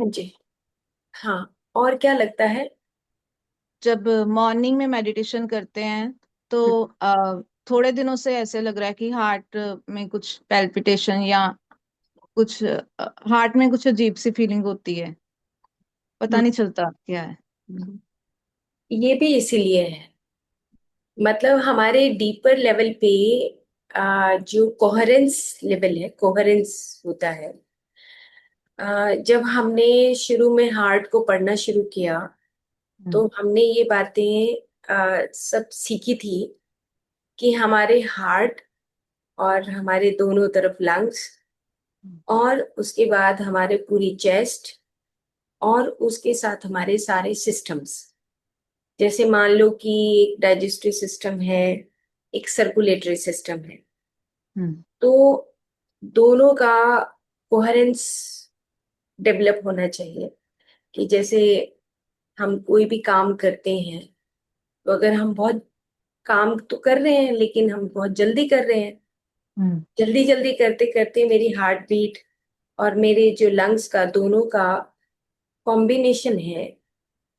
हाँ जी। हाँ, और क्या लगता है? जब मॉर्निंग में मेडिटेशन करते हैं तो हम्म, थोड़े दिनों से ऐसे लग रहा है कि हार्ट में कुछ पैल्पिटेशन या कुछ हार्ट में कुछ अजीब सी फीलिंग होती है। पता हम्म, नहीं चलता क्या है। हम्म। ये भी इसीलिए है, मतलब हमारे डीपर लेवल पे जो कोहेरेंस लेवल है, कोहेरेंस होता है। जब हमने शुरू में हार्ट को पढ़ना शुरू किया, हम्म। तो हमने ये बातें सब सीखी थी कि हमारे हार्ट और हमारे दोनों तरफ लंग्स, और उसके बाद हमारे पूरी चेस्ट, और उसके साथ हमारे सारे सिस्टम्स। जैसे मान लो कि एक डाइजेस्टिव सिस्टम है, एक सर्कुलेटरी सिस्टम है। हम्म। तो दोनों का कोहेरेंस डेवलप होना चाहिए। कि जैसे हम कोई भी काम करते हैं, तो अगर हम बहुत काम तो कर रहे हैं लेकिन हम बहुत जल्दी कर रहे हैं, हम्म। जल्दी जल्दी करते करते मेरी हार्ट बीट और मेरे जो लंग्स का दोनों का कॉम्बिनेशन है,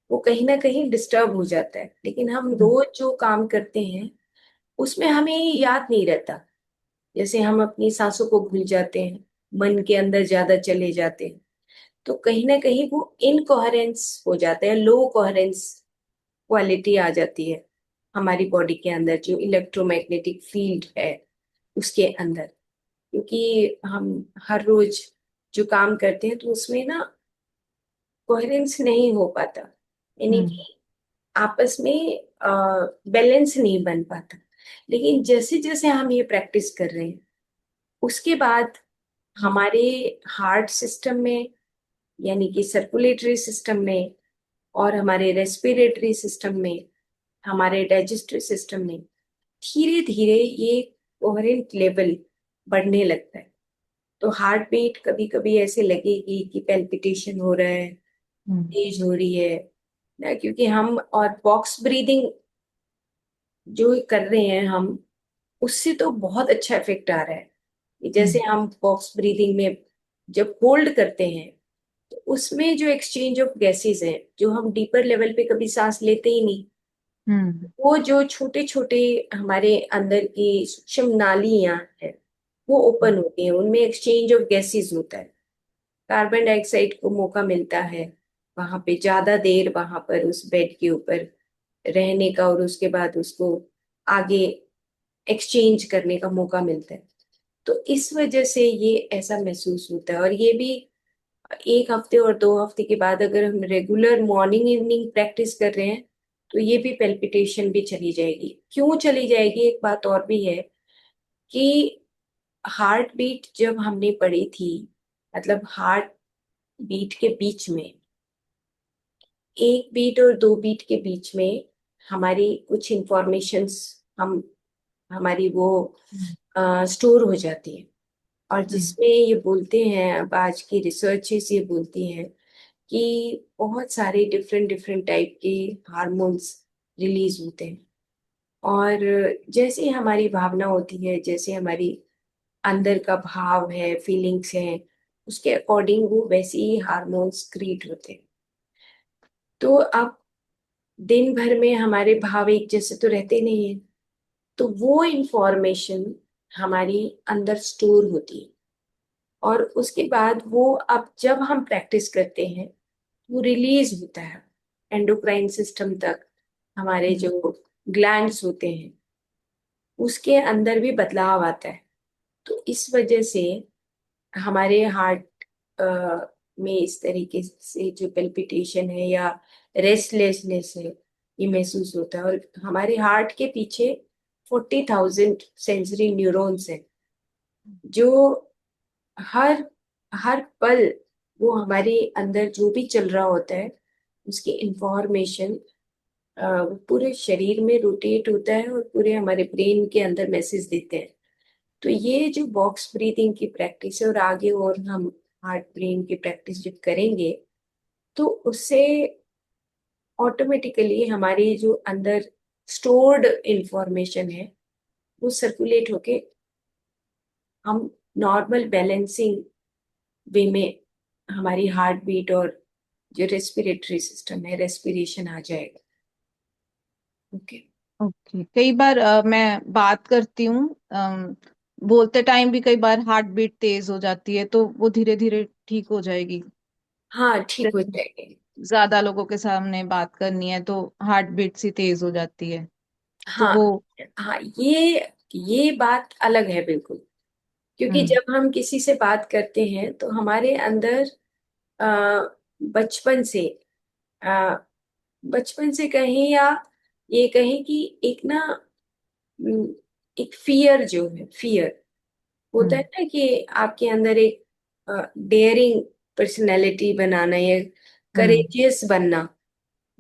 वो कहीं ना कहीं डिस्टर्ब हो जाता है। लेकिन हम हम्म। रोज जो काम करते हैं उसमें हमें याद नहीं रहता। जैसे हम अपनी सांसों को भूल जाते हैं, मन के अंदर ज्यादा चले जाते हैं, तो कहीं ना कहीं वो इनकोहेरेंस हो जाता है, लो कोहेरेंस क्वालिटी आ जाती है हमारी बॉडी के अंदर, जो इलेक्ट्रोमैग्नेटिक फील्ड है उसके अंदर। क्योंकि हम हर रोज जो काम करते हैं तो उसमें ना कोहेरेंस नहीं हो पाता, यानी हम्म। कि आपस में बैलेंस नहीं बन पाता। लेकिन जैसे जैसे हम ये प्रैक्टिस कर रहे हैं, उसके बाद हमारे हार्ट सिस्टम में, यानी कि सर्कुलेटरी सिस्टम में, और हमारे रेस्पिरेटरी सिस्टम में, हमारे डाइजेस्टिव सिस्टम में धीरे धीरे ये कोहेरेंट लेवल बढ़ने लगता है। तो हार्ट बीट कभी कभी ऐसे लगेगी कि पेल्पिटेशन हो रहा है, हम्म। तेज हो रही है ना, क्योंकि हम और बॉक्स ब्रीदिंग जो कर रहे हैं हम, उससे तो बहुत अच्छा इफेक्ट आ रहा है। कि जैसे हम्म। हम बॉक्स ब्रीदिंग में जब होल्ड करते हैं, तो उसमें जो एक्सचेंज ऑफ गैसेस हैं, जो हम डीपर लेवल पे कभी सांस लेते ही नहीं, हम्म। वो जो छोटे छोटे हमारे अंदर की सूक्ष्म नालियां हैं, वो ओपन होती हैं, उनमें एक्सचेंज ऑफ गैसेस होता है। कार्बन डाइऑक्साइड को मौका मिलता है वहां पे ज्यादा देर वहां पर उस बेड के ऊपर रहने का, और उसके बाद उसको आगे एक्सचेंज करने का मौका मिलता है। तो इस वजह से ये ऐसा महसूस होता है। और ये भी एक हफ्ते और 2 हफ्ते के बाद अगर हम रेगुलर मॉर्निंग इवनिंग प्रैक्टिस कर रहे हैं, तो ये भी पेल्पिटेशन भी चली जाएगी। क्यों चली जाएगी, एक बात और भी है कि हार्ट बीट जब हमने पढ़ी थी, मतलब हार्ट बीट के बीच में, एक बीट और दो बीट के बीच में हमारी कुछ इंफॉर्मेशंस हम हमारी वो हम्म। स्टोर हो जाती है। और हम्म। जिसमें ये बोलते हैं, अब आज की रिसर्चेस ये बोलती हैं कि बहुत सारे डिफरेंट डिफरेंट टाइप के हार्मोन्स रिलीज होते हैं। और जैसे हमारी भावना होती है, जैसे हमारी अंदर का भाव है, फीलिंग्स हैं, उसके अकॉर्डिंग वो वैसे ही हार्मोन्स क्रिएट होते हैं। तो अब दिन भर में हमारे भाव एक जैसे तो रहते नहीं है, तो वो इंफॉर्मेशन हमारी अंदर स्टोर होती है। और उसके बाद वो, अब जब हम प्रैक्टिस करते हैं, वो रिलीज होता है एंडोक्राइन सिस्टम तक। हमारे हम्म। जो ग्लैंड्स होते हैं उसके अंदर भी बदलाव आता है। तो इस वजह से हमारे हार्ट में इस तरीके से जो पेल्पिटेशन है या रेस्टलेसनेस है, ये महसूस होता है। और हमारे हार्ट के पीछे 40,000 सेंसरी न्यूरॉन्स हैं, जो हर हर पल वो हमारे अंदर जो भी चल रहा होता है उसकी इंफॉर्मेशन पूरे शरीर में रोटेट होता है, और पूरे हमारे ब्रेन के अंदर मैसेज देते हैं। तो ये जो बॉक्स ब्रीदिंग की प्रैक्टिस है, और आगे और हम हार्ट ब्रेन की प्रैक्टिस जब करेंगे, तो उससे ऑटोमेटिकली हमारी जो अंदर स्टोर्ड इंफॉर्मेशन है वो सर्कुलेट होके हम नॉर्मल बैलेंसिंग वे में हमारी हार्ट बीट और जो रेस्पिरेटरी सिस्टम है, रेस्पिरेशन आ जाएगा। ओके। ओके। कई बार मैं बात करती हूँ, बोलते टाइम भी कई बार हार्ट बीट तेज हो जाती है, तो वो धीरे धीरे ठीक हो जाएगी। हाँ, ठीक हो जैसे जाएंगे। ज्यादा लोगों के सामने बात करनी है तो हार्ट बीट सी तेज हो जाती है, तो हाँ वो। हाँ, ये बात अलग है बिल्कुल। क्योंकि हम्म। जब हम किसी से बात करते हैं तो हमारे अंदर आ, बचपन से आ, बचपन से कहें या ये कहें कि एक ना, हम्म, एक फियर जो है, फियर होता है हम्म। ना कि आपके अंदर एक डेयरिंग पर्सनैलिटी बनाना या हम्म। करेजियस बनना,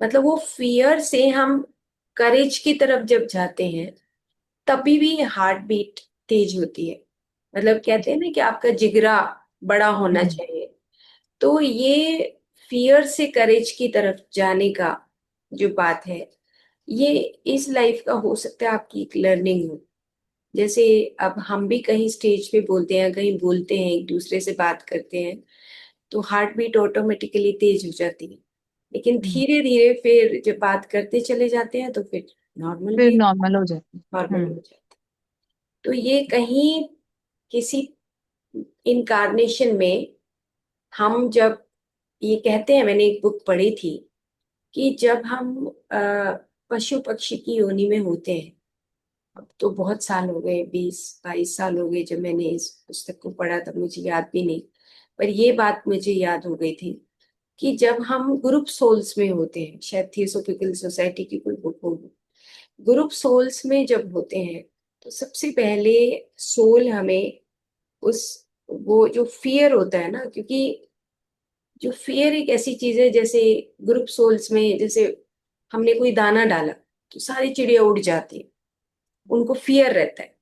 मतलब वो फियर से हम करेज की तरफ जब जाते हैं तभी भी हार्ट बीट तेज होती है। मतलब कहते हैं ना कि आपका जिगरा बड़ा होना हम्म। चाहिए। तो ये फियर से करेज की तरफ जाने का जो बात है, ये इस लाइफ का हो सकता है आपकी एक लर्निंग हो। जैसे अब हम भी कहीं स्टेज पे बोलते हैं, कहीं बोलते हैं, एक दूसरे से बात करते हैं, तो हार्ट बीट ऑटोमेटिकली तेज हो जाती है। लेकिन हम्म। धीरे धीरे फिर जब बात करते चले जाते हैं तो फिर नॉर्मल फिर भी, नॉर्मल हो जाती है। नॉर्मल हो जाता है। तो ये कहीं किसी इनकारनेशन में हम जब, ये कहते हैं, मैंने एक बुक पढ़ी थी कि जब हम पशु पक्षी की योनि में होते हैं, अब तो बहुत साल हो गए, 20-22 साल हो गए जब मैंने इस पुस्तक को पढ़ा, तब मुझे याद भी नहीं, पर ये बात मुझे याद हो गई थी कि जब हम ग्रुप सोल्स में होते हैं, शायद थियोसॉफिकल सोसाइटी की कोई बुक होगी, ग्रुप सोल्स में जब होते हैं तो सबसे पहले सोल हमें उस, वो जो फियर होता है ना, क्योंकि जो फियर एक ऐसी चीज है, जैसे ग्रुप सोल्स में जैसे हमने कोई दाना डाला तो सारी चिड़िया उड़ जाती है, उनको फियर रहता है।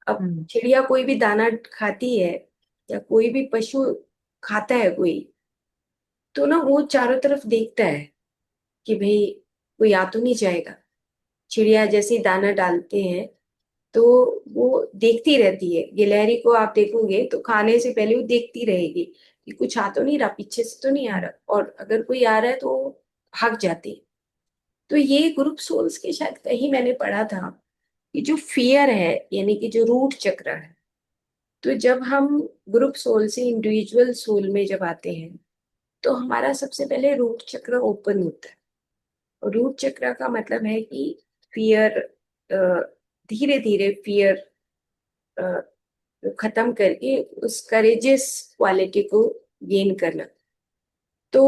अब हम्म। चिड़िया कोई भी दाना खाती है या कोई भी पशु खाता है कोई, तो ना वो चारों तरफ देखता है कि भाई कोई आ तो नहीं जाएगा। चिड़िया जैसे ही दाना डालते हैं तो वो देखती रहती है। गिलहरी को आप देखोगे तो खाने से पहले वो देखती रहेगी कि कुछ आ तो नहीं रहा, पीछे से तो नहीं आ रहा, और अगर कोई आ रहा है तो वो भाग जाती है। तो ये ग्रुप सोल्स के शायद कहीं मैंने पढ़ा था कि जो फियर है, यानी कि जो रूट चक्र है, तो जब हम ग्रुप सोल से इंडिविजुअल सोल में जब आते हैं तो हमारा सबसे पहले रूट चक्र ओपन होता है। और रूट चक्र का मतलब है कि फियर, धीरे धीरे फियर खत्म करके उस करेजियस क्वालिटी को गेन करना। तो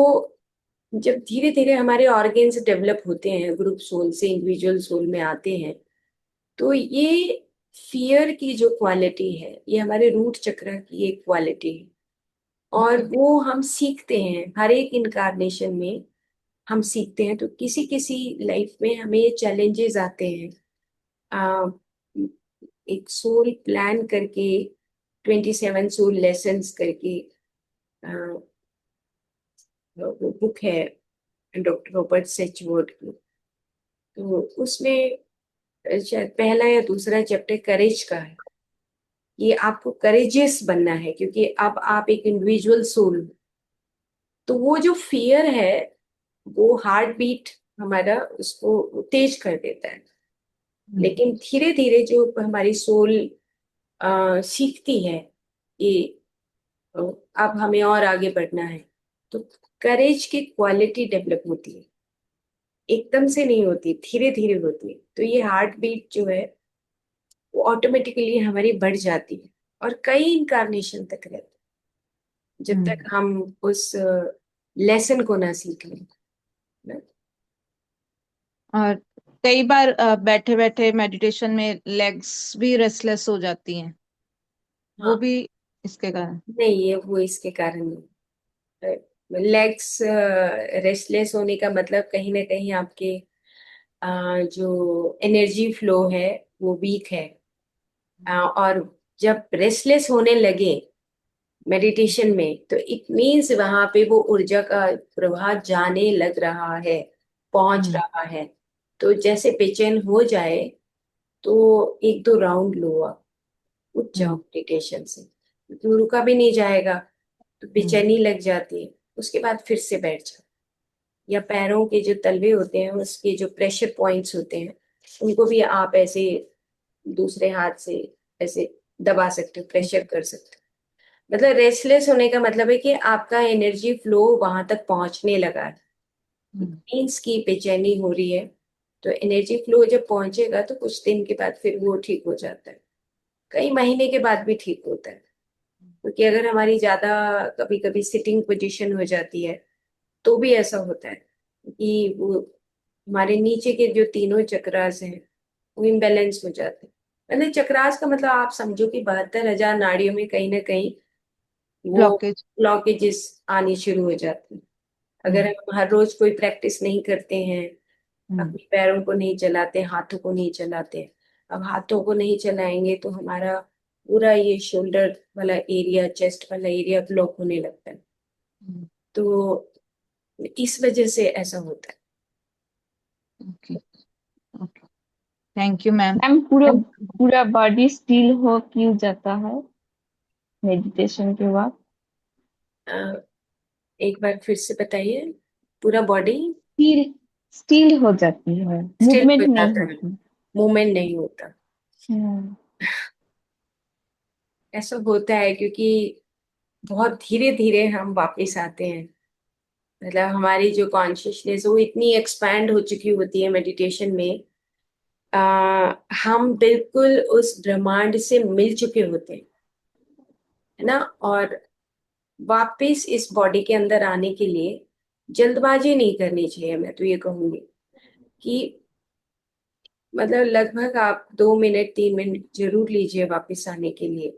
जब धीरे धीरे हमारे ऑर्गेन्स डेवलप होते हैं, ग्रुप सोल से इंडिविजुअल सोल में आते हैं, तो ये फियर की जो क्वालिटी है, ये हमारे रूट चक्र की एक क्वालिटी है। और वो हम सीखते हैं हर एक इनकारनेशन में, हम सीखते हैं। तो किसी किसी लाइफ में हमें चैलेंजेस आते हैं। आ, एक सोल प्लान करके, 27 सोल लेसन्स करके, आ, वो बुक है डॉक्टर रॉबर्ट सेचवर्ड की। तो उसमें शायद पहला या दूसरा चैप्टर करेज का है। ये आपको करेजियस बनना है क्योंकि अब आप एक इंडिविजुअल सोल हो। तो वो जो फियर है, वो हार्ट बीट हमारा उसको तेज कर देता है। हम्म। लेकिन धीरे धीरे जो हमारी सोल सीखती है कि अ, अब हमें और आगे बढ़ना है, तो करेज की क्वालिटी डेवलप होती है। एकदम से नहीं होती, धीरे धीरे होती है। तो ये हार्ट बीट जो है वो ऑटोमेटिकली हमारी बढ़ जाती है और कई इनकारनेशन तक रहती है, जब तक हम्म। हम उस लेसन को ना सीख लें ना। और कई बार बैठे बैठे मेडिटेशन में लेग्स भी रेस्टलेस हो जाती हैं, वो हाँ, भी इसके कारण। नहीं, ये वो इसके कारण नहीं। लेग्स रेस्टलेस होने का मतलब कहीं ना कहीं आपके जो एनर्जी फ्लो है वो वीक है। और जब रेस्टलेस होने लगे मेडिटेशन में, तो इट मीन्स वहां पे वो ऊर्जा का प्रवाह जाने लग रहा है, पहुंच हम्म। रहा है। तो जैसे बेचैन हो जाए तो एक दो राउंड लो आप, उठ जाओ हम्म। मेडिटेशन से, क्योंकि रुका भी नहीं जाएगा तो हम्म। बेचैनी लग जाती है। उसके बाद फिर से बैठ जाओ। या पैरों के जो तलवे होते हैं उसके जो प्रेशर पॉइंट्स होते हैं उनको भी आप ऐसे दूसरे हाथ से ऐसे दबा सकते हो, प्रेशर कर सकते हो। मतलब रेस्टलेस होने का मतलब है कि आपका एनर्जी फ्लो वहां तक पहुंचने लगा है, हम्म, मीन्स की बेचैनी हो रही है। तो एनर्जी फ्लो जब पहुंचेगा तो कुछ दिन के बाद फिर वो ठीक हो जाता है, कई महीने के बाद भी ठीक होता है। क्योंकि अगर हमारी ज्यादा कभी कभी सिटिंग पोजीशन हो जाती है तो भी ऐसा होता है कि वो हमारे नीचे के जो तीनों चक्रास हैं वो इम्बेलेंस हो जाते हैं। मतलब चक्रास का मतलब आप समझो कि 72,000 नाड़ियों में कहीं ना कहीं वो ब्लॉकेज। ब्लॉकेजेस आनी शुरू हो जाती हैं। अगर हम्म, हम हर रोज कोई प्रैक्टिस नहीं करते हैं, हम्म, अपने पैरों को नहीं चलाते, हाथों को नहीं चलाते, अब हाथों को नहीं चलाएंगे तो हमारा पूरा ये शोल्डर वाला एरिया, चेस्ट वाला एरिया ब्लॉक होने लगता है। हम्म, तो इस वजह से ऐसा होता है। Okay, okay, thank you ma'am. Ma'am पूरा पूरा बॉडी स्टिल हो क्यों जाता है मेडिटेशन के बाद? अ, एक बार फिर से बताइए। पूरा बॉडी स्टिल स्टिल हो जाती है, स्टिल हो मूवमेंट नहीं जाता है, होती। मूवमेंट नहीं होता। हम्म, ऐसा होता है क्योंकि बहुत धीरे धीरे हम वापस आते हैं। मतलब हमारी जो कॉन्शियसनेस है वो इतनी एक्सपैंड हो चुकी होती है मेडिटेशन में, हम बिल्कुल उस ब्रह्मांड से मिल चुके होते हैं, है ना। और वापस इस बॉडी के अंदर आने के लिए जल्दबाजी नहीं करनी चाहिए। मैं तो ये कहूंगी कि मतलब लगभग आप 2 मिनट 3 मिनट जरूर लीजिए वापस आने के लिए।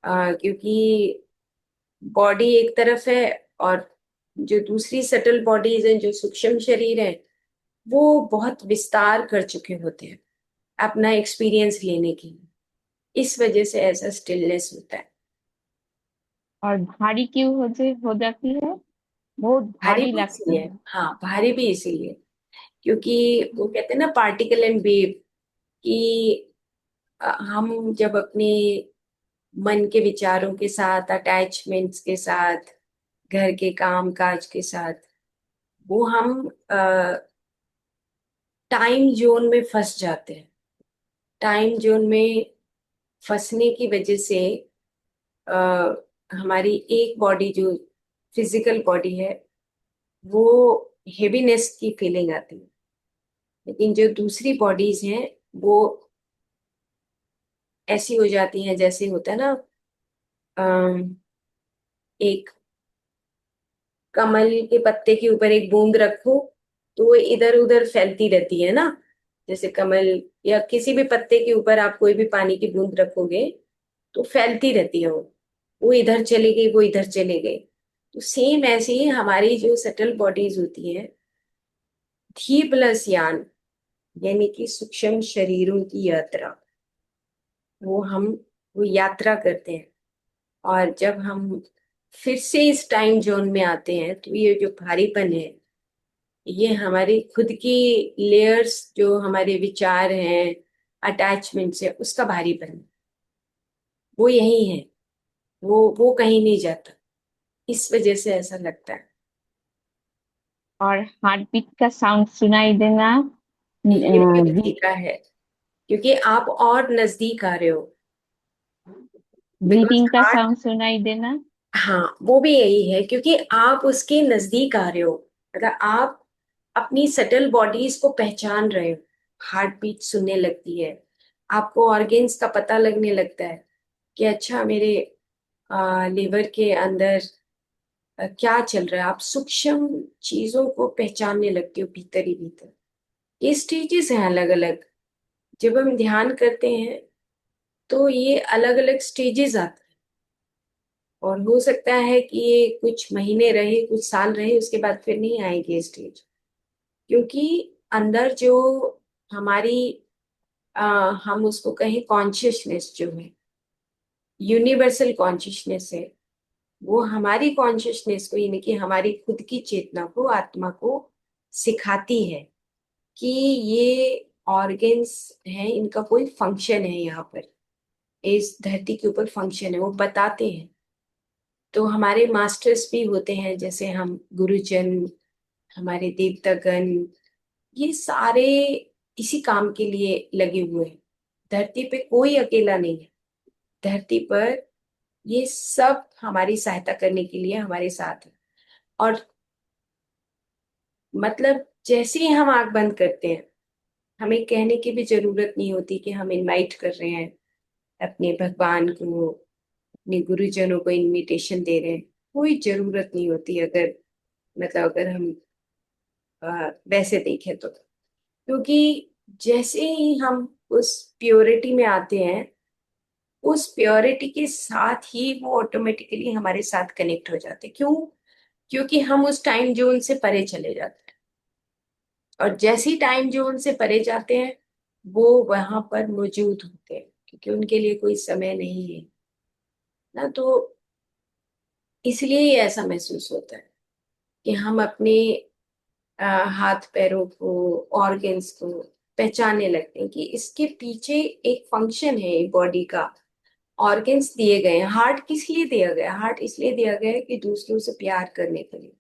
क्योंकि बॉडी एक तरफ है और जो दूसरी सटल बॉडीज हैं, जो सूक्ष्म शरीर है, वो बहुत विस्तार कर चुके होते हैं अपना एक्सपीरियंस लेने के लिए। इस वजह से ऐसा स्टिलनेस होता है। और भारी क्यों हो जाती है? बहुत भारी भारी भी लगता इसीलिए, है। हाँ भारी भी इसीलिए क्योंकि वो कहते हैं ना पार्टिकल एंड वेव, कि हम जब अपने मन के विचारों के साथ, अटैचमेंट्स के साथ, घर के काम काज के साथ, वो हम टाइम जोन में फंस जाते हैं। टाइम जोन में फंसने की वजह से अ, हमारी एक बॉडी जो फिजिकल बॉडी है वो हेवीनेस की फीलिंग आती है, लेकिन जो दूसरी बॉडीज हैं वो ऐसी हो जाती हैं जैसे होता है ना, अम, एक कमल के पत्ते के ऊपर एक बूंद रखो तो वो इधर उधर फैलती रहती है ना। जैसे कमल या किसी भी पत्ते के ऊपर आप कोई भी पानी की बूंद रखोगे तो फैलती रहती है वो इधर चली गई, वो इधर चली गई। तो सेम ऐसे ही हमारी जो सटल बॉडीज होती हैं, धी प्लस यान, यानी कि सूक्ष्म शरीरों की यात्रा, वो हम वो यात्रा करते हैं। और जब हम फिर से इस टाइम जोन में आते हैं तो ये जो भारीपन है, ये हमारी खुद की लेयर्स, जो हमारे विचार हैं, अटैचमेंट्स है, उसका भारीपन है। वो यही है, वो कहीं नहीं जाता। इस वजह से ऐसा लगता है। और हार्ट बीट का साउंड सुनाई देना, ये भी एक तरीका है क्योंकि आप और नजदीक आ रहे हो। बिकॉज ब्रीदिंग का हार्ट, साउंड सुनाई देना। हाँ वो भी यही है क्योंकि आप उसके नजदीक आ रहे हो। मतलब आप अपनी सटल बॉडीज को पहचान रहे हो, हार्ट बीट सुनने लगती है, आपको ऑर्गेन्स का पता लगने लगता है कि अच्छा मेरे लिवर के अंदर क्या चल रहा है। आप सूक्ष्म चीजों को पहचानने लगते हो भीतर ही भीतर। ये स्टेजेस हैं अलग अलग। जब हम ध्यान करते हैं तो ये अलग अलग स्टेजेस आते हैं, और हो सकता है कि ये कुछ महीने रहे, कुछ साल रहे, उसके बाद फिर नहीं आएगी ये स्टेज। क्योंकि अंदर जो हमारी हम उसको कहें कॉन्शियसनेस जो है, यूनिवर्सल कॉन्शियसनेस है, वो हमारी कॉन्शियसनेस को, यानी कि हमारी खुद की चेतना को, आत्मा को सिखाती है कि ये ऑर्गेन्स हैं, इनका कोई फंक्शन है यहाँ पर, इस धरती के ऊपर फंक्शन है, वो बताते हैं। तो हमारे मास्टर्स भी होते हैं, जैसे हम गुरुजन, हमारे देवतागण, ये सारे इसी काम के लिए लगे हुए हैं। धरती पे कोई अकेला नहीं है। धरती पर ये सब हमारी सहायता करने के लिए हमारे साथ है। और मतलब जैसे ही हम आंख बंद करते हैं, हमें कहने की भी जरूरत नहीं होती कि हम इनवाइट कर रहे हैं अपने भगवान को, अपने गुरुजनों को इनविटेशन दे रहे हैं। कोई जरूरत नहीं होती, अगर मतलब अगर हम वैसे देखें तो। क्योंकि जैसे ही हम उस प्योरिटी में आते हैं, उस प्योरिटी के साथ ही वो ऑटोमेटिकली हमारे साथ कनेक्ट हो जाते हैं। क्यों? क्योंकि हम उस टाइम जोन से परे चले जाते हैं। और जैसे ही टाइम जोन से परे जाते हैं, वो वहां पर मौजूद होते हैं, क्योंकि उनके लिए कोई समय नहीं है ना। तो इसलिए ही ऐसा महसूस होता है कि हम अपने हाथ पैरों को, ऑर्गन्स को पहचानने लगते हैं कि इसके पीछे एक फंक्शन है बॉडी का। ऑर्गन्स दिए गए हैं। हार्ट किस लिए दिया गया? हार्ट इसलिए दिया गया है कि दूसरों से प्यार करने के लिए।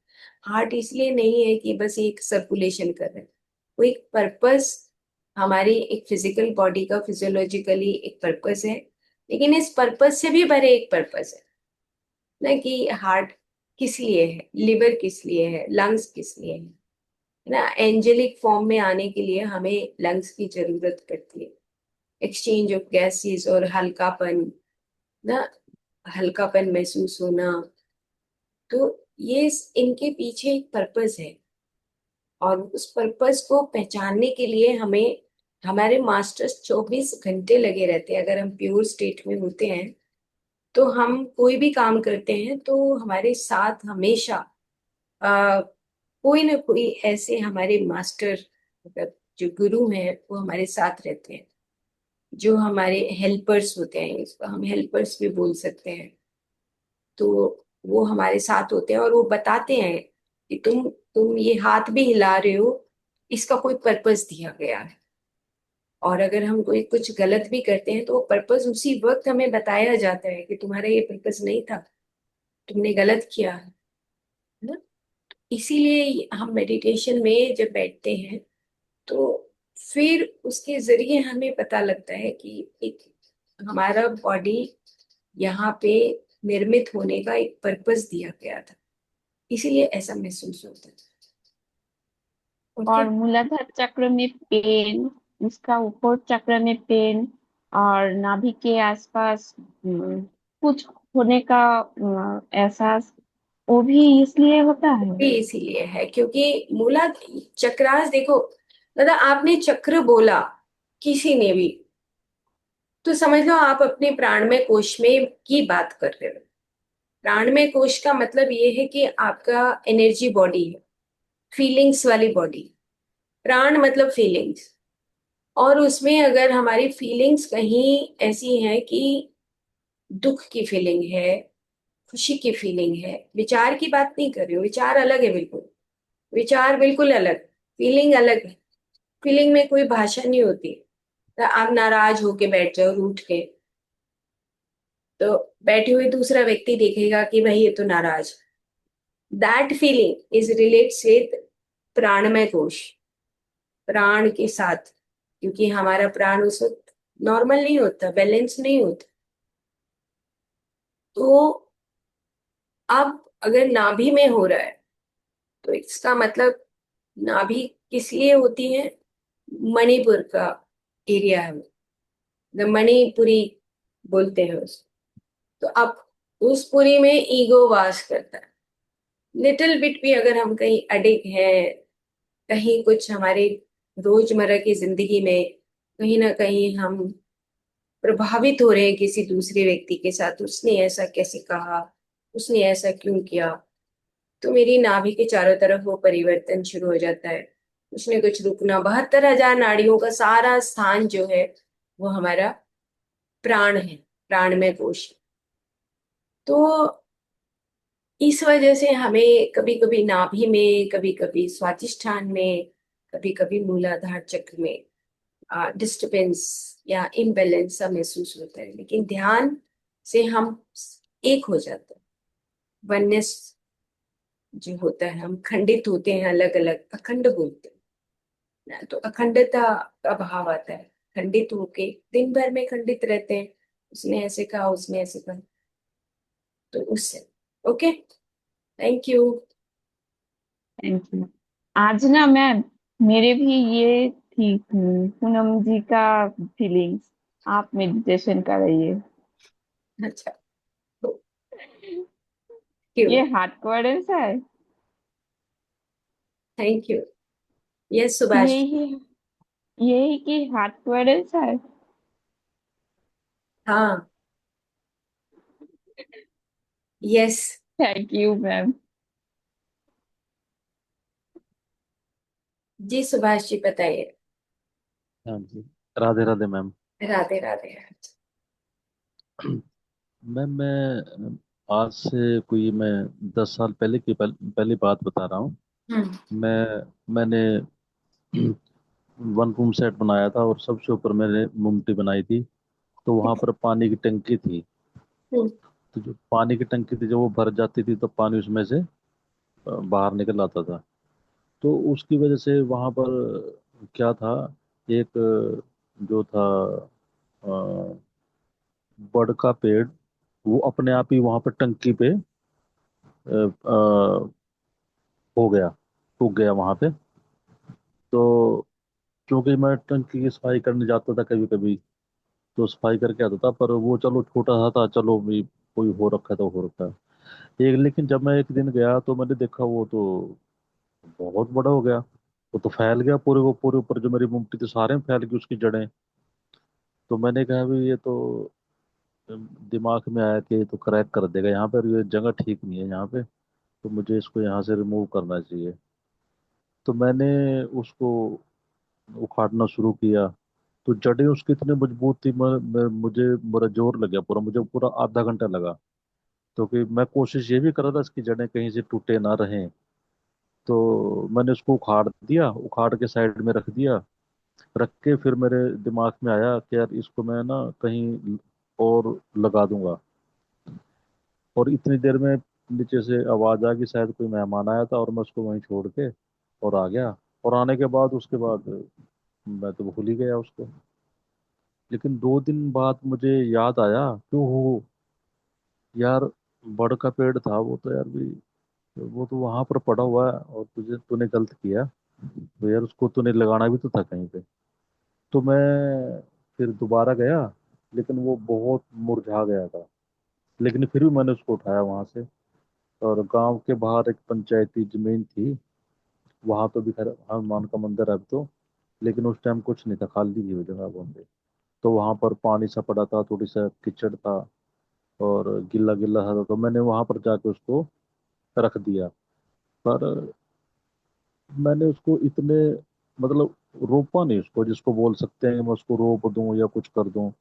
हार्ट इसलिए नहीं है कि बस एक सर्कुलेशन कर रहे हैं। वो एक पर्पस, हमारी एक फिजिकल बॉडी का फिजियोलॉजिकली एक पर्पस है। लेकिन इस पर्पस से भी बड़े एक पर्पस है ना, कि हार्ट किस लिए है, लिवर किस लिए है, लंग्स किस लिए है ना। एंजेलिक फॉर्म में आने के लिए हमें लंग्स की जरूरत पड़ती है। एक्सचेंज ऑफ गैसेस और हल्कापन ना, हल्कापन महसूस होना। तो ये इनके पीछे एक पर्पस है। और उस पर्पस को पहचानने के लिए हमें, हमारे मास्टर्स 24 घंटे लगे रहते हैं। अगर हम प्योर स्टेट में होते हैं तो हम कोई भी काम करते हैं तो हमारे साथ हमेशा आ, कोई ना कोई ऐसे हमारे मास्टर, मतलब जो गुरु हैं, वो हमारे साथ रहते हैं। जो हमारे हेल्पर्स होते हैं, इसको हम हेल्पर्स भी बोल सकते हैं। तो वो हमारे साथ होते हैं और वो बताते हैं कि तुम ये हाथ भी हिला रहे हो, इसका कोई पर्पस दिया गया है। और अगर हम कोई कुछ गलत भी करते हैं तो वो पर्पस उसी वक्त हमें बताया जाता है कि तुम्हारा ये पर्पस नहीं था, तुमने गलत किया है ना। इसीलिए हम मेडिटेशन में जब बैठते हैं तो फिर उसके जरिए हमें पता लगता है कि एक हमारा बॉडी यहाँ पे निर्मित होने का एक पर्पस दिया गया था। इसीलिए ऐसा महसूस होता है। ओके। और मूलाधार चक्र में पेन, उसका ऊपर चक्र में पेन, और नाभि के आसपास कुछ होने का एहसास, वो भी इसलिए होता है। भी इसीलिए है क्योंकि मूला चक्रास देखो, दादा आपने चक्र बोला किसी ने भी, तो समझ लो आप अपने प्राणमय कोश में की बात कर रहे हो। प्राणमय कोश का मतलब ये है कि आपका एनर्जी बॉडी है, फीलिंग्स वाली बॉडी। प्राण मतलब फीलिंग्स। और उसमें अगर हमारी फीलिंग्स कहीं ऐसी हैं कि दुख की फीलिंग है, खुशी की फीलिंग है, विचार की बात नहीं कर रही हूँ, विचार अलग है बिल्कुल। विचार बिल्कुल अलग, फीलिंग अलग है। फीलिंग में कोई भाषा नहीं होती। तो आप नाराज होके बैठ जाओ रूठ के, तो बैठे हुए दूसरा व्यक्ति देखेगा कि भाई ये तो नाराज। That feeling is relates with pranamaya kosha, प्राण के साथ। क्योंकि हमारा प्राण उस वक्त नॉर्मल नहीं होता, बैलेंस नहीं होता। तो अब अगर नाभि में हो रहा है तो इसका मतलब नाभि किस लिए होती है? मणिपुर का एरिया है, मणिपुरी बोलते हैं उसको। तो अब उस पुरी में ईगो वास करता है। लिटिल बिट भी अगर हम कहीं अडिग हैं, कहीं कुछ हमारे रोजमर्रा की जिंदगी में कहीं ना कहीं हम प्रभावित हो रहे हैं किसी दूसरे व्यक्ति के साथ, उसने ऐसा कैसे कहा, उसने ऐसा क्यों किया, तो मेरी नाभि के चारों तरफ वो परिवर्तन शुरू हो जाता है। कुछ ने कुछ रुकना। 72,000 नाड़ियों का सारा स्थान जो है वो हमारा प्राण है, प्राणमय कोश। तो इस वजह से हमें कभी कभी नाभि में, कभी कभी स्वादिष्ठान में, कभी कभी मूलाधार चक्र में डिस्टरबेंस या इम्बैलेंस सा महसूस होता है। लेकिन ध्यान से हम एक हो जाते हैं। वननेस जो होता है, हम खंडित होते हैं, अलग अलग अखंड बोलते हैं ना, तो अखंडता का भाव आता है। खंडित होके दिन भर में खंडित रहते हैं, उसने ऐसे कहा, उसने ऐसे कहा, तो उससे। Okay, thank you. Thank you. आज ना मैम, मेरे भी ये थी पूनम जी का फीलिंग्स। आप मेडिटेशन कर रही है। अच्छा, क्यों? ये हार्ट कोहेरेंस है। Thank you. यस सुभाष। यही यही की हार्ट कोहेरेंस है। हाँ। यस। Thank you ma'am. जी सुभाष जी बताइए। हाँ जी। राधे राधे मैम। राधे राधे। मैम मैं आज से कोई मैं 10 साल पहले की पहली बात बता रहा हूँ। हम्म। मैंने वन रूम सेट बनाया था और सबसे ऊपर मैंने मुमटी बनाई थी। तो वहाँ पर पानी की टंकी थी। हम्म। तो जो पानी की टंकी थी, जब वो भर जाती थी तो पानी उसमें से बाहर निकल आता था। तो उसकी वजह से वहाँ पर क्या था, एक जो था अ, बड़ का पेड़, वो अपने आप ही वहां पर टंकी पे हो गया, उग गया वहां पे। तो क्योंकि मैं टंकी की सफाई करने जाता था कभी कभी, तो सफाई करके आता था, पर वो चलो छोटा सा था, चलो भी कोई हो रखा है तो हो रखा है। एक लेकिन जब मैं एक दिन गया तो मैंने देखा वो तो बहुत बड़ा हो गया। वो तो फैल गया पूरे, वो पूरे ऊपर जो मेरी मुमटी थी सारे में फैल गई उसकी जड़ें। तो मैंने कहा भी ये तो दिमाग में आया कि ये तो क्रैक कर देगा यहाँ पर, ये जगह ठीक नहीं है यहाँ पे, तो मुझे इसको यहाँ से रिमूव करना चाहिए। तो मैंने उसको उखाड़ना शुरू किया। तो जड़ें उसकी इतनी मजबूत थी, मुझे मेरा जोर लग गया पूरा, मुझे पूरा आधा घंटा लगा। तो कि मैं कोशिश ये भी कर रहा था इसकी जड़ें कहीं से टूटे ना रहें। तो मैंने उसको उखाड़ दिया, उखाड़ के साइड में रख दिया। रख के फिर मेरे दिमाग में आया कि यार इसको मैं ना कहीं और लगा दूंगा। और इतनी देर में नीचे से आवाज आ गई, शायद कोई मेहमान आया था, और मैं उसको वहीं छोड़ के और आ गया। और आने के बाद उसके बाद मैं तो भूल ही गया उसको। लेकिन 2 दिन बाद मुझे याद आया, क्यों हो यार, बड़ का पेड़ था वो तो यार भी, वो तो वहां पर पड़ा हुआ है और तूने गलत किया। तो यार उसको तूने लगाना भी तो था कहीं पे। तो मैं फिर दोबारा गया, लेकिन वो बहुत मुरझा गया था। लेकिन फिर भी मैंने उसको उठाया वहां से। और गांव के बाहर एक पंचायती जमीन थी, वहां तो भी खैर हनुमान का मंदिर है अब तो, लेकिन उस टाइम कुछ नहीं था, खाली थी वो जगह वहाँ पे। तो वहां पर पानी सा पड़ा था, थोड़ी सा कीचड़ था और गिल्ला गिल्ला था, तो मैंने वहां पर जाके उसको रख दिया। पर मैंने उसको इतने, मतलब रोपा नहीं उसको, जिसको बोल सकते हैं कि मैं उसको रोप दूं या कुछ कर दूं।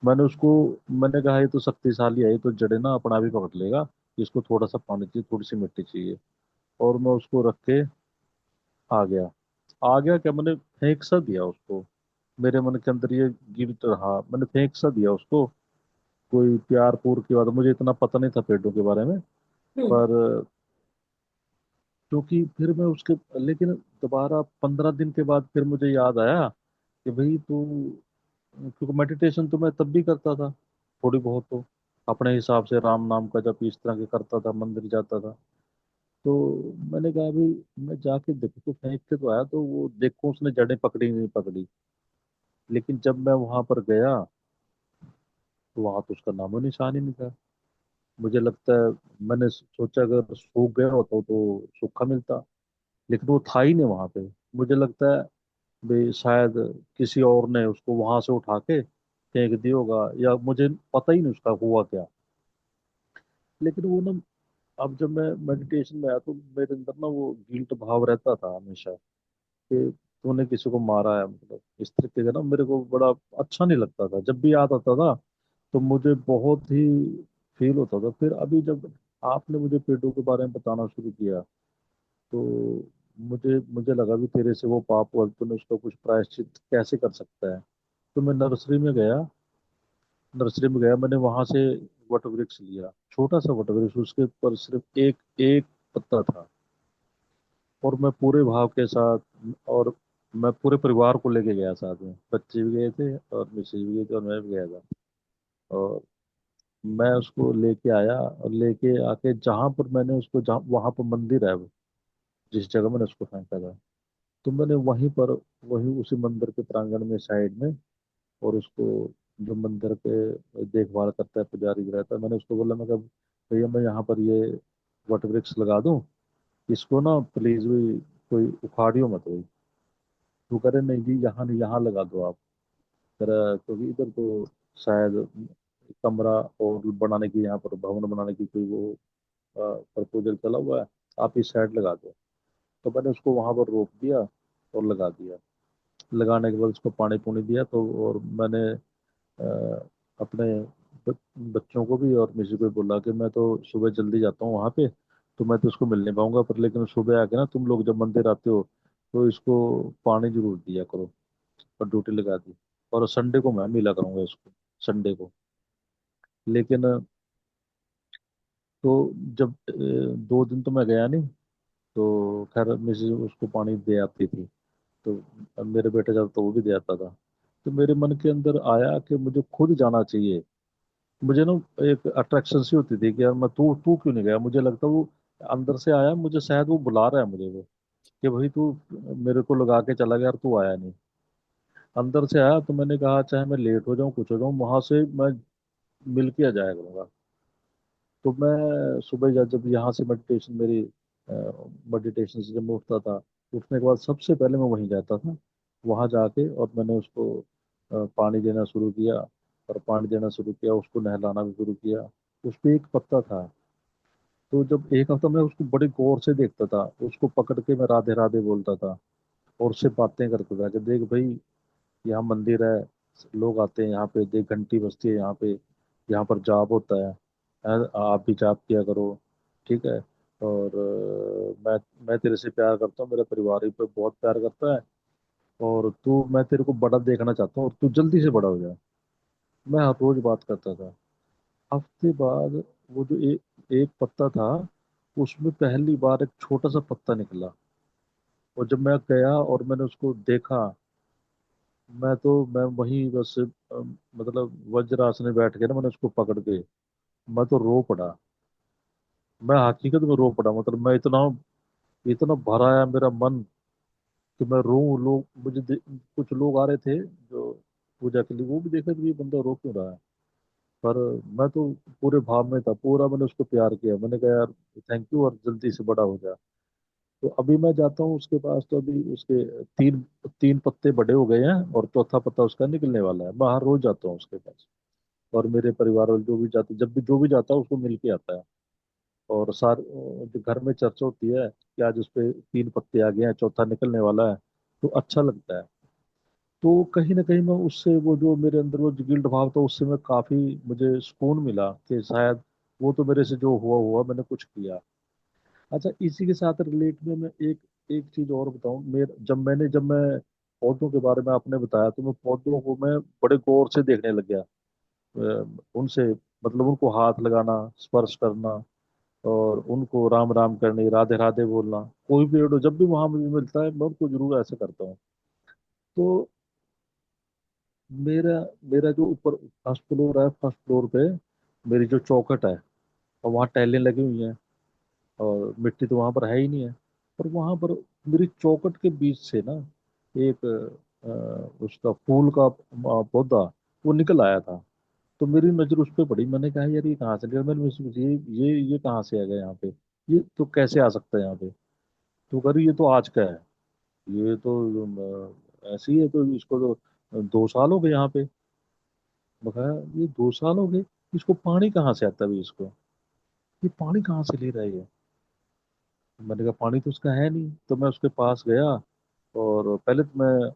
मैंने उसको, मैंने कहा ये तो शक्तिशाली है, ये तो जड़े ना अपना भी पकड़ लेगा, इसको थोड़ा सा पानी चाहिए, थोड़ी सी मिट्टी चाहिए। और मैं उसको रख के आ गया। आ गया क्या, मैंने फेंक सा दिया उसको। मेरे मन के अंदर ये गिल्ट रहा, मैंने फेंक सा दिया उसको। कोई प्यार पूर की बात, मुझे इतना पता नहीं था पेड़ों के बारे में। हम्म। पर क्योंकि फिर मैं उसके, लेकिन दोबारा 15 दिन के बाद फिर मुझे याद आया कि भाई तू, क्योंकि मेडिटेशन तो मैं तब भी करता था थोड़ी बहुत, तो अपने हिसाब से राम नाम का जब इस तरह के करता था, मंदिर जाता था। तो मैंने कहा भाई मैं जाके देखूं, तो फेंक के तो आया, तो वो देखो उसने जड़ें पकड़ी नहीं पकड़ी। लेकिन जब मैं वहां पर गया तो वहां तो उसका नामो निशान ही नहीं था। मुझे लगता है, मैंने सोचा अगर सूख गया होता तो सूखा मिलता, लेकिन वो था ही नहीं वहां पे। मुझे लगता है भाई शायद किसी और ने उसको वहां से उठा के फेंक दिया होगा, या मुझे पता ही नहीं उसका हुआ क्या। लेकिन वो ना, अब जब मैं मेडिटेशन में आया तो मेरे अंदर ना वो गिल्ट भाव रहता था हमेशा, कि तूने किसी को मारा है, मतलब इस तरीके का ना मेरे को बड़ा अच्छा नहीं लगता था। जब भी याद आता था तो मुझे बहुत ही फील होता था। फिर अभी जब आपने मुझे पेड़ों के बारे में बताना शुरू किया, तो मुझे मुझे लगा भी तेरे से वो पाप हुआ, तूने उसका कुछ प्रायश्चित कैसे कर सकता है। तो मैं नर्सरी में गया, मैंने वहां से वट वृक्ष लिया, छोटा सा वट वृक्ष, उसके ऊपर सिर्फ एक एक पत्ता था। और मैं पूरे भाव के साथ, और मैं पूरे परिवार को लेके गया साथ में, बच्चे भी गए थे और मिसेज भी गई थी और मैं भी गया था। और मैं उसको लेके आया, और लेके आके जहां पर मैंने उसको, जहाँ वहां पर मंदिर है वो, जिस जगह मैंने उसको फेंका था, तो मैंने वहीं पर, वहीं उसी मंदिर के प्रांगण में साइड में, और उसको, जो मंदिर के देखभाल करता है पुजारी जो रहता है, मैंने उसको बोला, मैं कहा भैया मैं यहाँ पर ये वट वृक्ष लगा दूं, इसको ना प्लीज भी कोई उखाड़ियो मत भाई। तो करे नहीं जी, यहाँ नहीं, यहाँ लगा दो आप। करा क्योंकि इधर तो शायद कमरा और बनाने की, यहाँ पर भवन बनाने की कोई वो प्रपोजल चला हुआ है, आप इस साइड लगा दो। तो मैंने उसको वहां पर रोक दिया और लगा दिया। लगाने के बाद उसको पानी पुनी दिया, तो और मैंने अ, अपने ब- बच्चों को भी और मिसी को भी बोला कि मैं तो सुबह जल्दी जाता हूँ वहां पे, तो मैं तो इसको मिल नहीं पाऊंगा, पर लेकिन सुबह आके ना तुम लोग जब मंदिर आते हो तो इसको पानी जरूर दिया करो। और ड्यूटी लगा दी। और संडे को मैं मिला करूंगा इसको, संडे को। लेकिन तो जब 2 दिन तो मैं गया नहीं, तो खैर मिसेज उसको पानी दे आती थी, तो मेरे बेटे जब तो वो भी दे आता था। तो मेरे मन के अंदर आया कि मुझे खुद जाना चाहिए। मुझे ना एक अट्रैक्शन सी होती थी कि यार मैं, तू तू क्यों नहीं गया, मुझे लगता वो अंदर से आया, मुझे शायद वो बुला रहा है मुझे वो, कि भाई तू मेरे को लगा के चला गया और तू आया नहीं। अंदर से आया, तो मैंने कहा चाहे मैं लेट हो जाऊं, कुछ हो जाऊं, वहां से मैं मिल के आ जाया करूंगा। तो मैं सुबह जब यहाँ से मेडिटेशन मेरी, मेडिटेशन से जब मैं उठता था, उठने के बाद सबसे पहले मैं वहीं जाता था। वहाँ जाके और मैंने उसको पानी देना शुरू किया, और पानी देना शुरू किया, उसको नहलाना भी शुरू किया। उस पे एक पत्ता था। तो जब एक हफ्ता मैं उसको बड़े गौर से देखता था, उसको पकड़ के मैं राधे राधे बोलता था, और उससे बातें करता था कि देख भाई, यहाँ मंदिर है, लोग आते हैं यहाँ पे, देख घंटी बजती है यहाँ पे, यहाँ पर जाप होता है, आप भी जाप किया करो, ठीक है। और मैं तेरे से प्यार करता हूँ, मेरा परिवार भी पे बहुत प्यार करता है, और तू, मैं तेरे को बड़ा देखना चाहता हूँ, और तू जल्दी से बड़ा हो जाए। मैं हर रोज बात करता था। हफ्ते बाद वो जो एक पत्ता था, उसमें पहली बार एक छोटा सा पत्ता निकला। और जब मैं गया और मैंने उसको देखा, मैं वहीं बस मतलब वज्रासन में बैठ के ना, मैंने उसको पकड़ के, मैं तो रो पड़ा। मैं हकीकत में रो पड़ा, मतलब मैं इतना इतना भरा आया मेरा मन कि मैं रो। लोग कुछ लोग आ रहे थे जो पूजा के लिए, वो भी देख रहे थे कि ये बंदा रो क्यों रहा है। पर मैं तो पूरे भाव में था, पूरा मैंने उसको प्यार किया, मैंने कहा यार थैंक यू, और जल्दी से बड़ा हो जा। तो अभी मैं जाता हूँ उसके पास, तो अभी उसके तीन तीन पत्ते बड़े हो गए हैं, और चौथा पत्ता उसका निकलने वाला है। मैं हर रोज जाता हूँ उसके पास, और मेरे परिवार वाले जो भी जाते, जब भी जो भी जाता है उसको मिल के आता है। और जो घर में चर्चा होती है कि आज उस पे 3 पत्ते आ गए हैं, चौथा निकलने वाला है, तो अच्छा लगता है। तो कहीं ना कहीं मैं उससे, वो जो मेरे अंदर वो जो गिल्ट भाव था, उससे मैं काफी, मुझे सुकून मिला कि शायद वो तो मेरे से जो हुआ हुआ, मैंने कुछ किया। अच्छा, इसी के साथ रिलेट में मैं एक एक चीज और बताऊं। जब मैं पौधों के बारे में आपने बताया, तो मैं पौधों को मैं बड़े गौर से देखने लग गया। उनसे, मतलब उनको हाथ लगाना, स्पर्श करना, और उनको राम राम करने, राधे राधे बोलना। कोई पेड़ हो, जब भी वहां मुझे मिलता है मैं उनको जरूर ऐसे करता हूँ। तो मेरा मेरा जो ऊपर फर्स्ट फ्लोर है, फर्स्ट फ्लोर पे मेरी जो चौखट है, और वहाँ टाइलें लगी हुई हैं, और मिट्टी तो वहां पर है ही नहीं है। और वहां पर मेरी चौखट के बीच से ना एक उसका फूल का पौधा वो निकल आया था। तो मेरी नजर उस पर पड़ी, मैंने कहा यार ये कहाँ से गया, मैंने ये कहाँ से आ गया यहाँ पे, ये तो कैसे आ सकता है यहाँ पे। तो कह रही ये तो आज का है, ये तो ऐसे ही है, तो इसको तो 2 साल हो गए यहाँ पे। मैं कहा ये 2 साल हो गए, इसको पानी कहाँ से आता है भाई, इसको ये पानी कहाँ से ले रहा है ये। मैंने कहा पानी तो उसका है नहीं। तो मैं उसके पास गया, और पहले तो मैं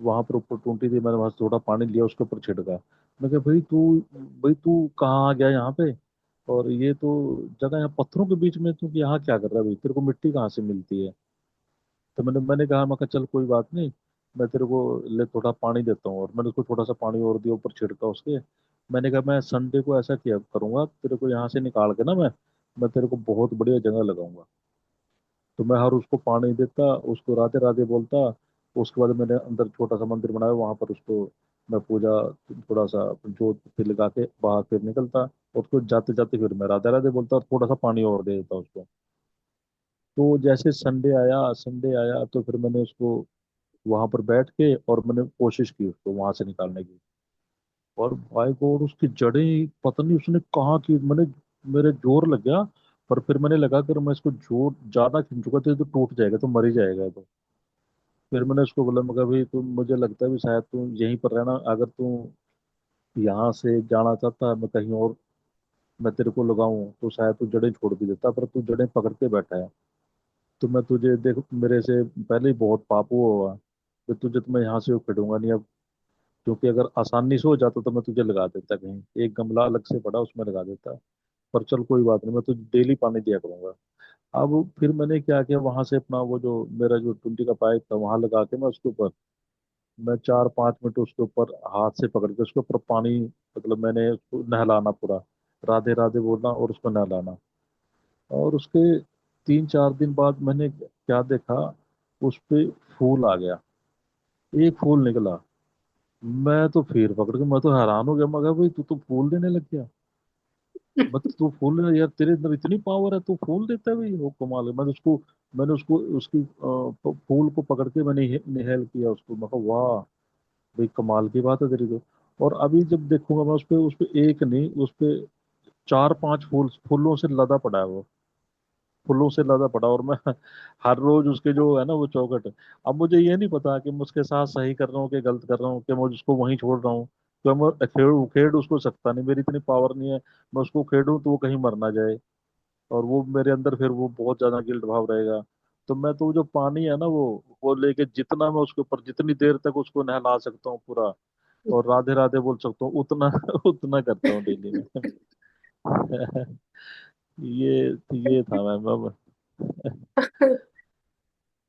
वहां पर ऊपर टूंटी थी, मैंने वहां से थोड़ा पानी लिया, उसके ऊपर छिड़का। मैं कहा भाई तू कहाँ आ गया यहाँ पे, और ये तो जगह यहाँ पत्थरों के बीच में, तू यहाँ क्या कर रहा है भाई, तेरे को मिट्टी कहाँ से मिलती है। तो मैंने कहा, मैं कहा चल कोई बात नहीं, मैं तेरे को ले थोड़ा पानी देता हूँ। और मैंने उसको थोड़ा सा पानी और दिया, ऊपर छिड़का उसके। मैंने कहा मैं संडे को ऐसा किया करूंगा, तेरे को यहाँ से निकाल के ना मैं तेरे को बहुत बढ़िया जगह लगाऊंगा। तो मैं हर उसको पानी देता, उसको राधे राधे बोलता। उसके बाद मैंने अंदर छोटा सा मंदिर बनाया, वहां पर उसको मैं पूजा, थोड़ा सा जोत बत्ती लगा के बाहर फिर निकलता। और उसको जाते जाते फिर मैं राधे राधे बोलता और थोड़ा सा पानी और दे देता उसको। तो जैसे संडे आया तो फिर मैंने उसको वहां पर बैठ के और मैंने कोशिश की उसको वहां से निकालने की। और भाई गॉड उसकी जड़ें पता नहीं उसने कहाँ की, मैंने, मेरे जोर लग गया। पर फिर मैंने लगा कर मैं इसको जोर ज्यादा खींचूंगा तो ये तो टूट जाएगा, तो मर ही जाएगा ये तो। फिर मैंने उसको बोला, मगर भाई तू, मुझे लगता है भी शायद तू यहीं पर रहना, अगर तू यहाँ से जाना चाहता है मैं कहीं और, मैं तेरे को लगाऊं तो शायद तू जड़ें छोड़ भी देता, पर तू जड़ें पकड़ के बैठा है। तो मैं तुझे देख, मेरे से पहले ही बहुत पाप हुआ हुआ, तो तुझे तो मैं यहाँ से उखड़ूंगा नहीं अब। क्योंकि अगर आसानी से हो जाता तो मैं तुझे लगा देता, कहीं एक गमला अलग से पड़ा उसमें लगा देता। पर चल कोई बात नहीं, मैं तुझे डेली पानी दिया करूंगा। अब फिर मैंने क्या किया, वहां से अपना वो जो मेरा जो टुंटी का पाइप था वहां लगा के मैं उसके ऊपर, मैं 4-5 मिनट उसके ऊपर हाथ से पकड़ के उसके ऊपर पानी, मतलब मैंने उसको नहलाना पूरा, राधे राधे बोलना और उसको नहलाना। और उसके 3-4 दिन बाद मैंने क्या देखा, उस पे फूल आ गया, एक फूल निकला। मैं तो फिर पकड़ के, मैं तो हैरान हो गया, मैं कहा भाई तू तो फूल देने लग गया। बट तू फूल यार, तेरे अंदर इतनी पावर है, तू फूल देता है भाई, वो कमाल है। मैंने उसको उसकी फूल को पकड़ के मैंने निहेल किया उसको, मैं कहा वाह भाई कमाल की बात है तेरी तो। और अभी जब देखूंगा मैं उस पे एक नहीं, उस पे 4-5 फूलों से लदा पड़ा है वो, फूलों से लदा पड़ा। और मैं हर रोज उसके जो है ना वो चौखट, अब मुझे ये नहीं पता कि मैं उसके साथ सही कर रहा हूँ कि गलत कर रहा हूँ, कि मैं उसको वहीं छोड़ रहा हूँ। तो मैं उखेड़ उसको सकता नहीं, मेरी इतनी पावर नहीं है। मैं उसको उखेड़ूं तो वो कहीं मर ना जाए, और वो मेरे अंदर फिर वो बहुत ज्यादा गिल्ट भाव रहेगा। तो मैं तो जो पानी है ना वो लेके जितना मैं उसके ऊपर जितनी देर तक उसको नहला सकता हूँ पूरा, और राधे राधे बोल सकता हूँ उतना उतना करता हूँ डेली में। ये था मैम।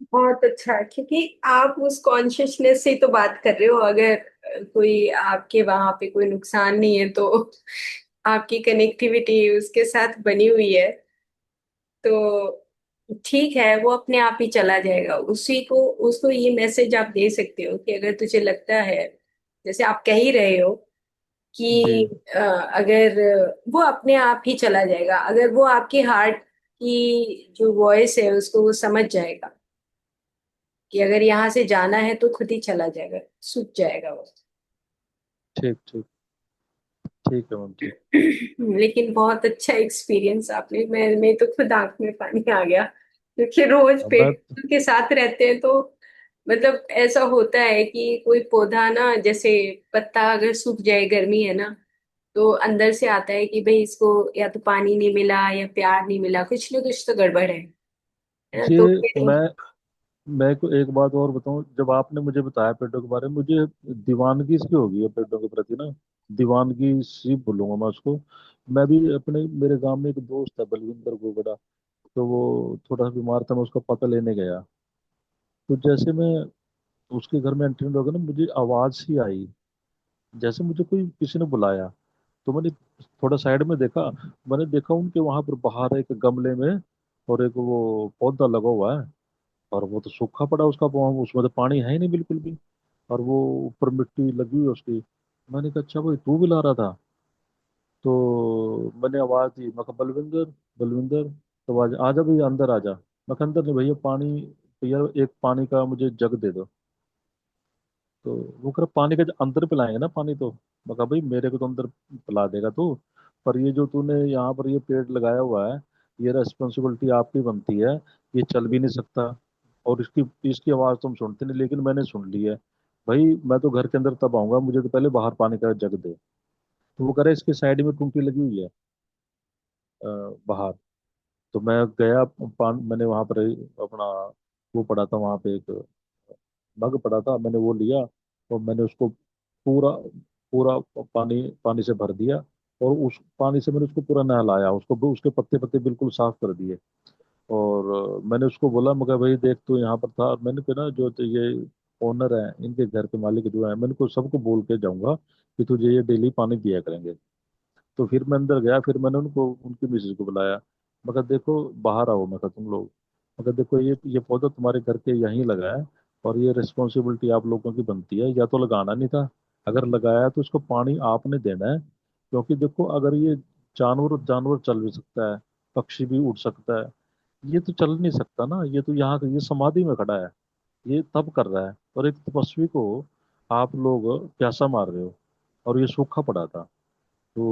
बहुत अच्छा, क्योंकि आप उस कॉन्शियसनेस से ही तो बात कर रहे हो। अगर कोई आपके वहां पे कोई नुकसान नहीं है तो आपकी कनेक्टिविटी उसके साथ बनी हुई है, तो ठीक है, वो अपने आप ही चला जाएगा। उसी को, उसको ये मैसेज आप दे सकते हो कि अगर तुझे लगता है, जैसे आप कह ही रहे हो कि जी, अगर वो अपने आप ही चला जाएगा, अगर वो आपके हार्ट की जो वॉइस है उसको वो समझ जाएगा कि अगर यहाँ से जाना है तो खुद ही चला जाएगा, सूझ जाएगा वो। ठीक ठीक, ठीक है मैम, ठीक। लेकिन बहुत अच्छा एक्सपीरियंस आपने, मैं तो खुद आंख में पानी आ गया, क्योंकि रोज अब मैं, पेड़ के साथ रहते हैं तो मतलब ऐसा होता है कि कोई पौधा ना, जैसे पत्ता अगर सूख जाए, गर्मी है ना, तो अंदर से आता है कि भाई इसको या तो पानी नहीं मिला या प्यार नहीं मिला, कुछ ना कुछ तो गड़बड़ है ना? ये तो फिर मैं को एक बात और बताऊं, जब आपने मुझे बताया पेड़ों के बारे में, मुझे दीवानगी सी हो गई है पेड़ों के प्रति ना, दीवानगी सी बोलूंगा मैं उसको। मैं भी अपने, मेरे गांव में एक दोस्त है बलविंदर गोगड़ा, तो वो थोड़ा सा बीमार था, मैं उसका पता लेने गया। तो जैसे मैं उसके घर में एंट्री हो गया ना, मुझे आवाज सी आई, जैसे मुझे कोई किसी ने बुलाया। तो मैंने थोड़ा साइड में देखा, मैंने देखा उनके वहां पर बाहर एक गमले में और एक वो पौधा लगा हुआ है, और वो तो सूखा पड़ा उसका उसमें तो पानी है ही नहीं बिल्कुल भी, और वो ऊपर मिट्टी लगी हुई है उसकी। मैंने कहा अच्छा भाई तू भी ला रहा था? तो मैंने आवाज दी, मैं कहा बलविंदर, बलविंदर। तो आज आजा भैया अंदर आजा। मैं कहा अंदर नहीं भैया, पानी, भैया एक पानी का मुझे जग दे दो। तो वो कह रहा पानी का अंदर पिलाएंगे ना पानी तो। मैं कहा भाई मेरे को तो अंदर पिला देगा तू, पर ये जो तूने यहाँ पर ये पेड़ लगाया हुआ है, ये रेस्पॉन्सिबिलिटी आपकी बनती है, ये चल भी नहीं सकता, और इसकी इसकी आवाज़ तुम सुनते नहीं, लेकिन मैंने सुन ली है। भाई मैं तो घर के अंदर तब आऊंगा, मुझे तो पहले बाहर पानी का जग दे। तो वो कह रहा है इसके साइड में टूंटी लगी हुई है बाहर। तो मैं गया, मैंने वहां पर अपना वो पड़ा था वहां पे, एक मग पड़ा था, मैंने वो लिया और मैंने उसको पूरा पूरा पानी पानी से भर दिया। और उस पानी से मैंने उसको पूरा नहलाया, उसको उसके पत्ते पत्ते बिल्कुल साफ कर दिए। और मैंने उसको बोला, मगर भाई देख तू यहाँ पर था, मैंने कहा ना जो तो ये ओनर है, इनके घर के मालिक जो है, मैंने को सबको बोल के जाऊंगा कि तुझे ये डेली पानी दिया करेंगे। तो फिर मैं अंदर गया, फिर मैंने उनको उनकी मिसेज को बुलाया। मगर देखो बाहर आओ, मैं कहा तुम लोग, मगर देखो ये पौधा तुम्हारे घर के यहीं लगा है, और ये रिस्पॉन्सिबिलिटी आप लोगों की बनती है, या तो लगाना नहीं था, अगर लगाया तो इसको पानी आपने देना है। क्योंकि देखो अगर ये जानवर जानवर चल भी सकता है, पक्षी भी उड़ सकता है, ये तो चल नहीं सकता ना, ये तो यहाँ ये समाधि में खड़ा है, ये तप कर रहा है, और एक तपस्वी को आप लोग प्यासा मार रहे हो, और ये सूखा पड़ा था। तो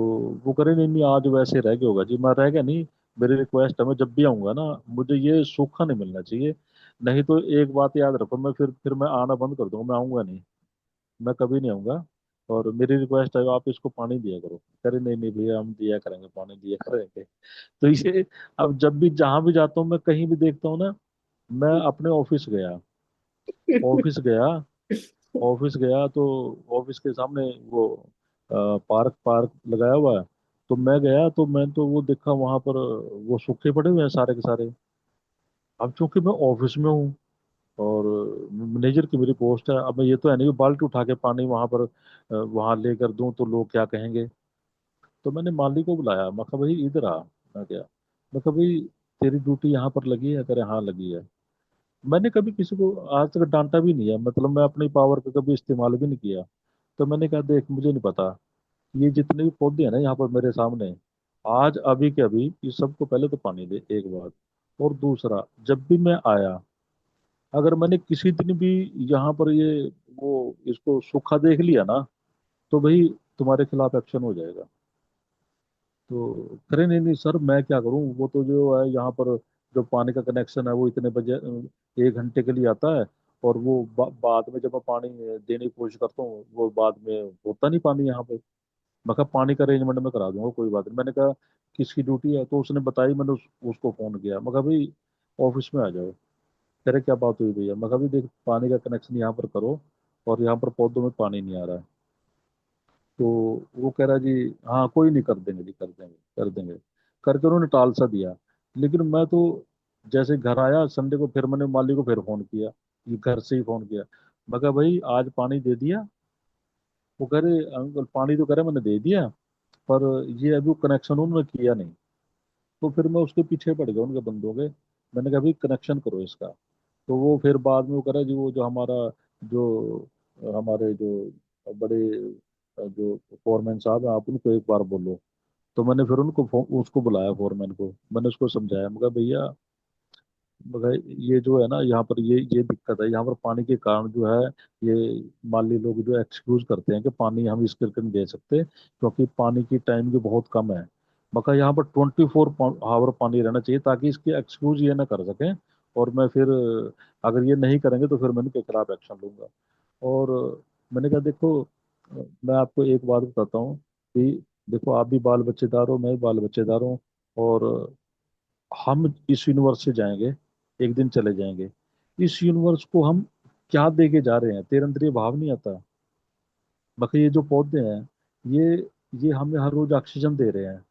वो करे नहीं नहीं, आज वैसे रह गया होगा जी, मैं रह गया नहीं, मेरी रिक्वेस्ट है, मैं जब भी आऊंगा ना, मुझे ये सूखा नहीं मिलना चाहिए। नहीं तो एक बात याद रखो, मैं फिर मैं आना बंद कर दूंगा, मैं आऊंगा नहीं, मैं कभी नहीं आऊंगा। और मेरी रिक्वेस्ट है, आप इसको पानी दिया करो। करे नहीं नहीं भैया, हम दिया करेंगे, पानी दिया करेंगे। तो ये, अब जब भी जहां भी जाता हूँ, मैं कहीं भी देखता हूँ ना, मैं अपने ऑफिस गया ऑफिस गया तो ऑफिस के सामने वो पार्क पार्क लगाया हुआ है। तो मैं गया, तो मैं तो वो देखा वहां पर वो सूखे पड़े हुए हैं सारे के सारे। अब चूंकि मैं ऑफिस में हूँ, और मैनेजर की मेरी पोस्ट है, अब मैं ये तो है नहीं कि बाल्टी उठा के पानी वहां पर वहां लेकर दूं तो लोग क्या कहेंगे। तो मैंने माली को बुलाया, मैं कहा भाई इधर आ। मैं क्या, मैं कहा भाई तेरी ड्यूटी यहाँ पर लगी है? करे हाँ लगी है। मैंने कभी किसी को आज तक डांटा भी नहीं है, मतलब मैं अपनी पावर का कभी इस्तेमाल भी नहीं किया। तो मैंने कहा देख, मुझे नहीं पता, ये जितने भी पौधे हैं ना यहाँ पर मेरे सामने, आज अभी के अभी इस सबको पहले तो पानी दे, एक बात। और दूसरा, जब भी मैं आया, अगर मैंने किसी दिन भी यहाँ पर ये वो इसको सूखा देख लिया ना, तो भाई तुम्हारे खिलाफ एक्शन हो जाएगा। तो करे नहीं नहीं सर, मैं क्या करूं, वो तो जो है यहाँ पर जो पानी का कनेक्शन है वो इतने बजे 1 घंटे के लिए आता है, और वो बाद में जब मैं पानी देने की कोशिश करता हूँ, वो बाद में होता नहीं पानी यहाँ पे। मैं कहा पानी का अरेंजमेंट मैं करा दूंगा, कोई बात नहीं। मैंने कहा किसकी ड्यूटी है, तो उसने बताई, मैंने उसको फोन किया, मैं कहा भाई ऑफिस में आ जाओ। कह रहे क्या बात हुई भैया? मैं कहा भाई देख, पानी का कनेक्शन यहाँ पर करो, और यहाँ पर पौधों में पानी नहीं आ रहा है। तो वो कह रहा जी हाँ कोई नहीं, कर देंगे जी, कर देंगे कर देंगे, करके उन्होंने टाल सा दिया। लेकिन मैं तो जैसे घर आया संडे को, फिर मैंने माली को फिर फोन किया, ये घर से ही फोन किया। मैं कहा भाई आज पानी दे दिया? वो कह रहे अंकल पानी तो, कह रहे मैंने दे दिया, पर ये अभी कनेक्शन उन्होंने किया नहीं। तो फिर मैं उसके पीछे पड़ गया उनके बंदों के। मैंने कहा भाई कनेक्शन करो इसका। तो वो फिर बाद में वो करा जी, वो जो हमारा जो हमारे जो बड़े जो फोरमैन साहब हैं, आप उनको एक बार बोलो। तो मैंने फिर उसको बुलाया, फोरमैन को मैंने उसको समझाया, मैं कहा भैया, मगर ये जो है ना यहाँ पर ये दिक्कत है, यहाँ पर पानी के कारण जो है, ये माली लोग जो एक्सक्यूज करते हैं कि पानी हम इस करके नहीं दे सकते, क्योंकि पानी की टाइम की बहुत कम है। मगर यहाँ पर 24 आवर पानी रहना चाहिए, ताकि इसके एक्सक्यूज ये ना कर सकें। और मैं फिर अगर ये नहीं करेंगे तो फिर मैं उनके खिलाफ एक्शन लूंगा। और मैंने कहा देखो, मैं आपको एक बात बताता हूँ कि देखो आप भी बाल बच्चेदार हो, मैं भी बाल बच्चेदार हूँ, और हम इस यूनिवर्स से जाएंगे, एक दिन चले जाएंगे। इस यूनिवर्स को हम क्या दे के जा रहे हैं, तेरे अंदर ये भाव नहीं आता? बाकी ये जो पौधे हैं, ये ये हमें हर रोज ऑक्सीजन दे रहे हैं,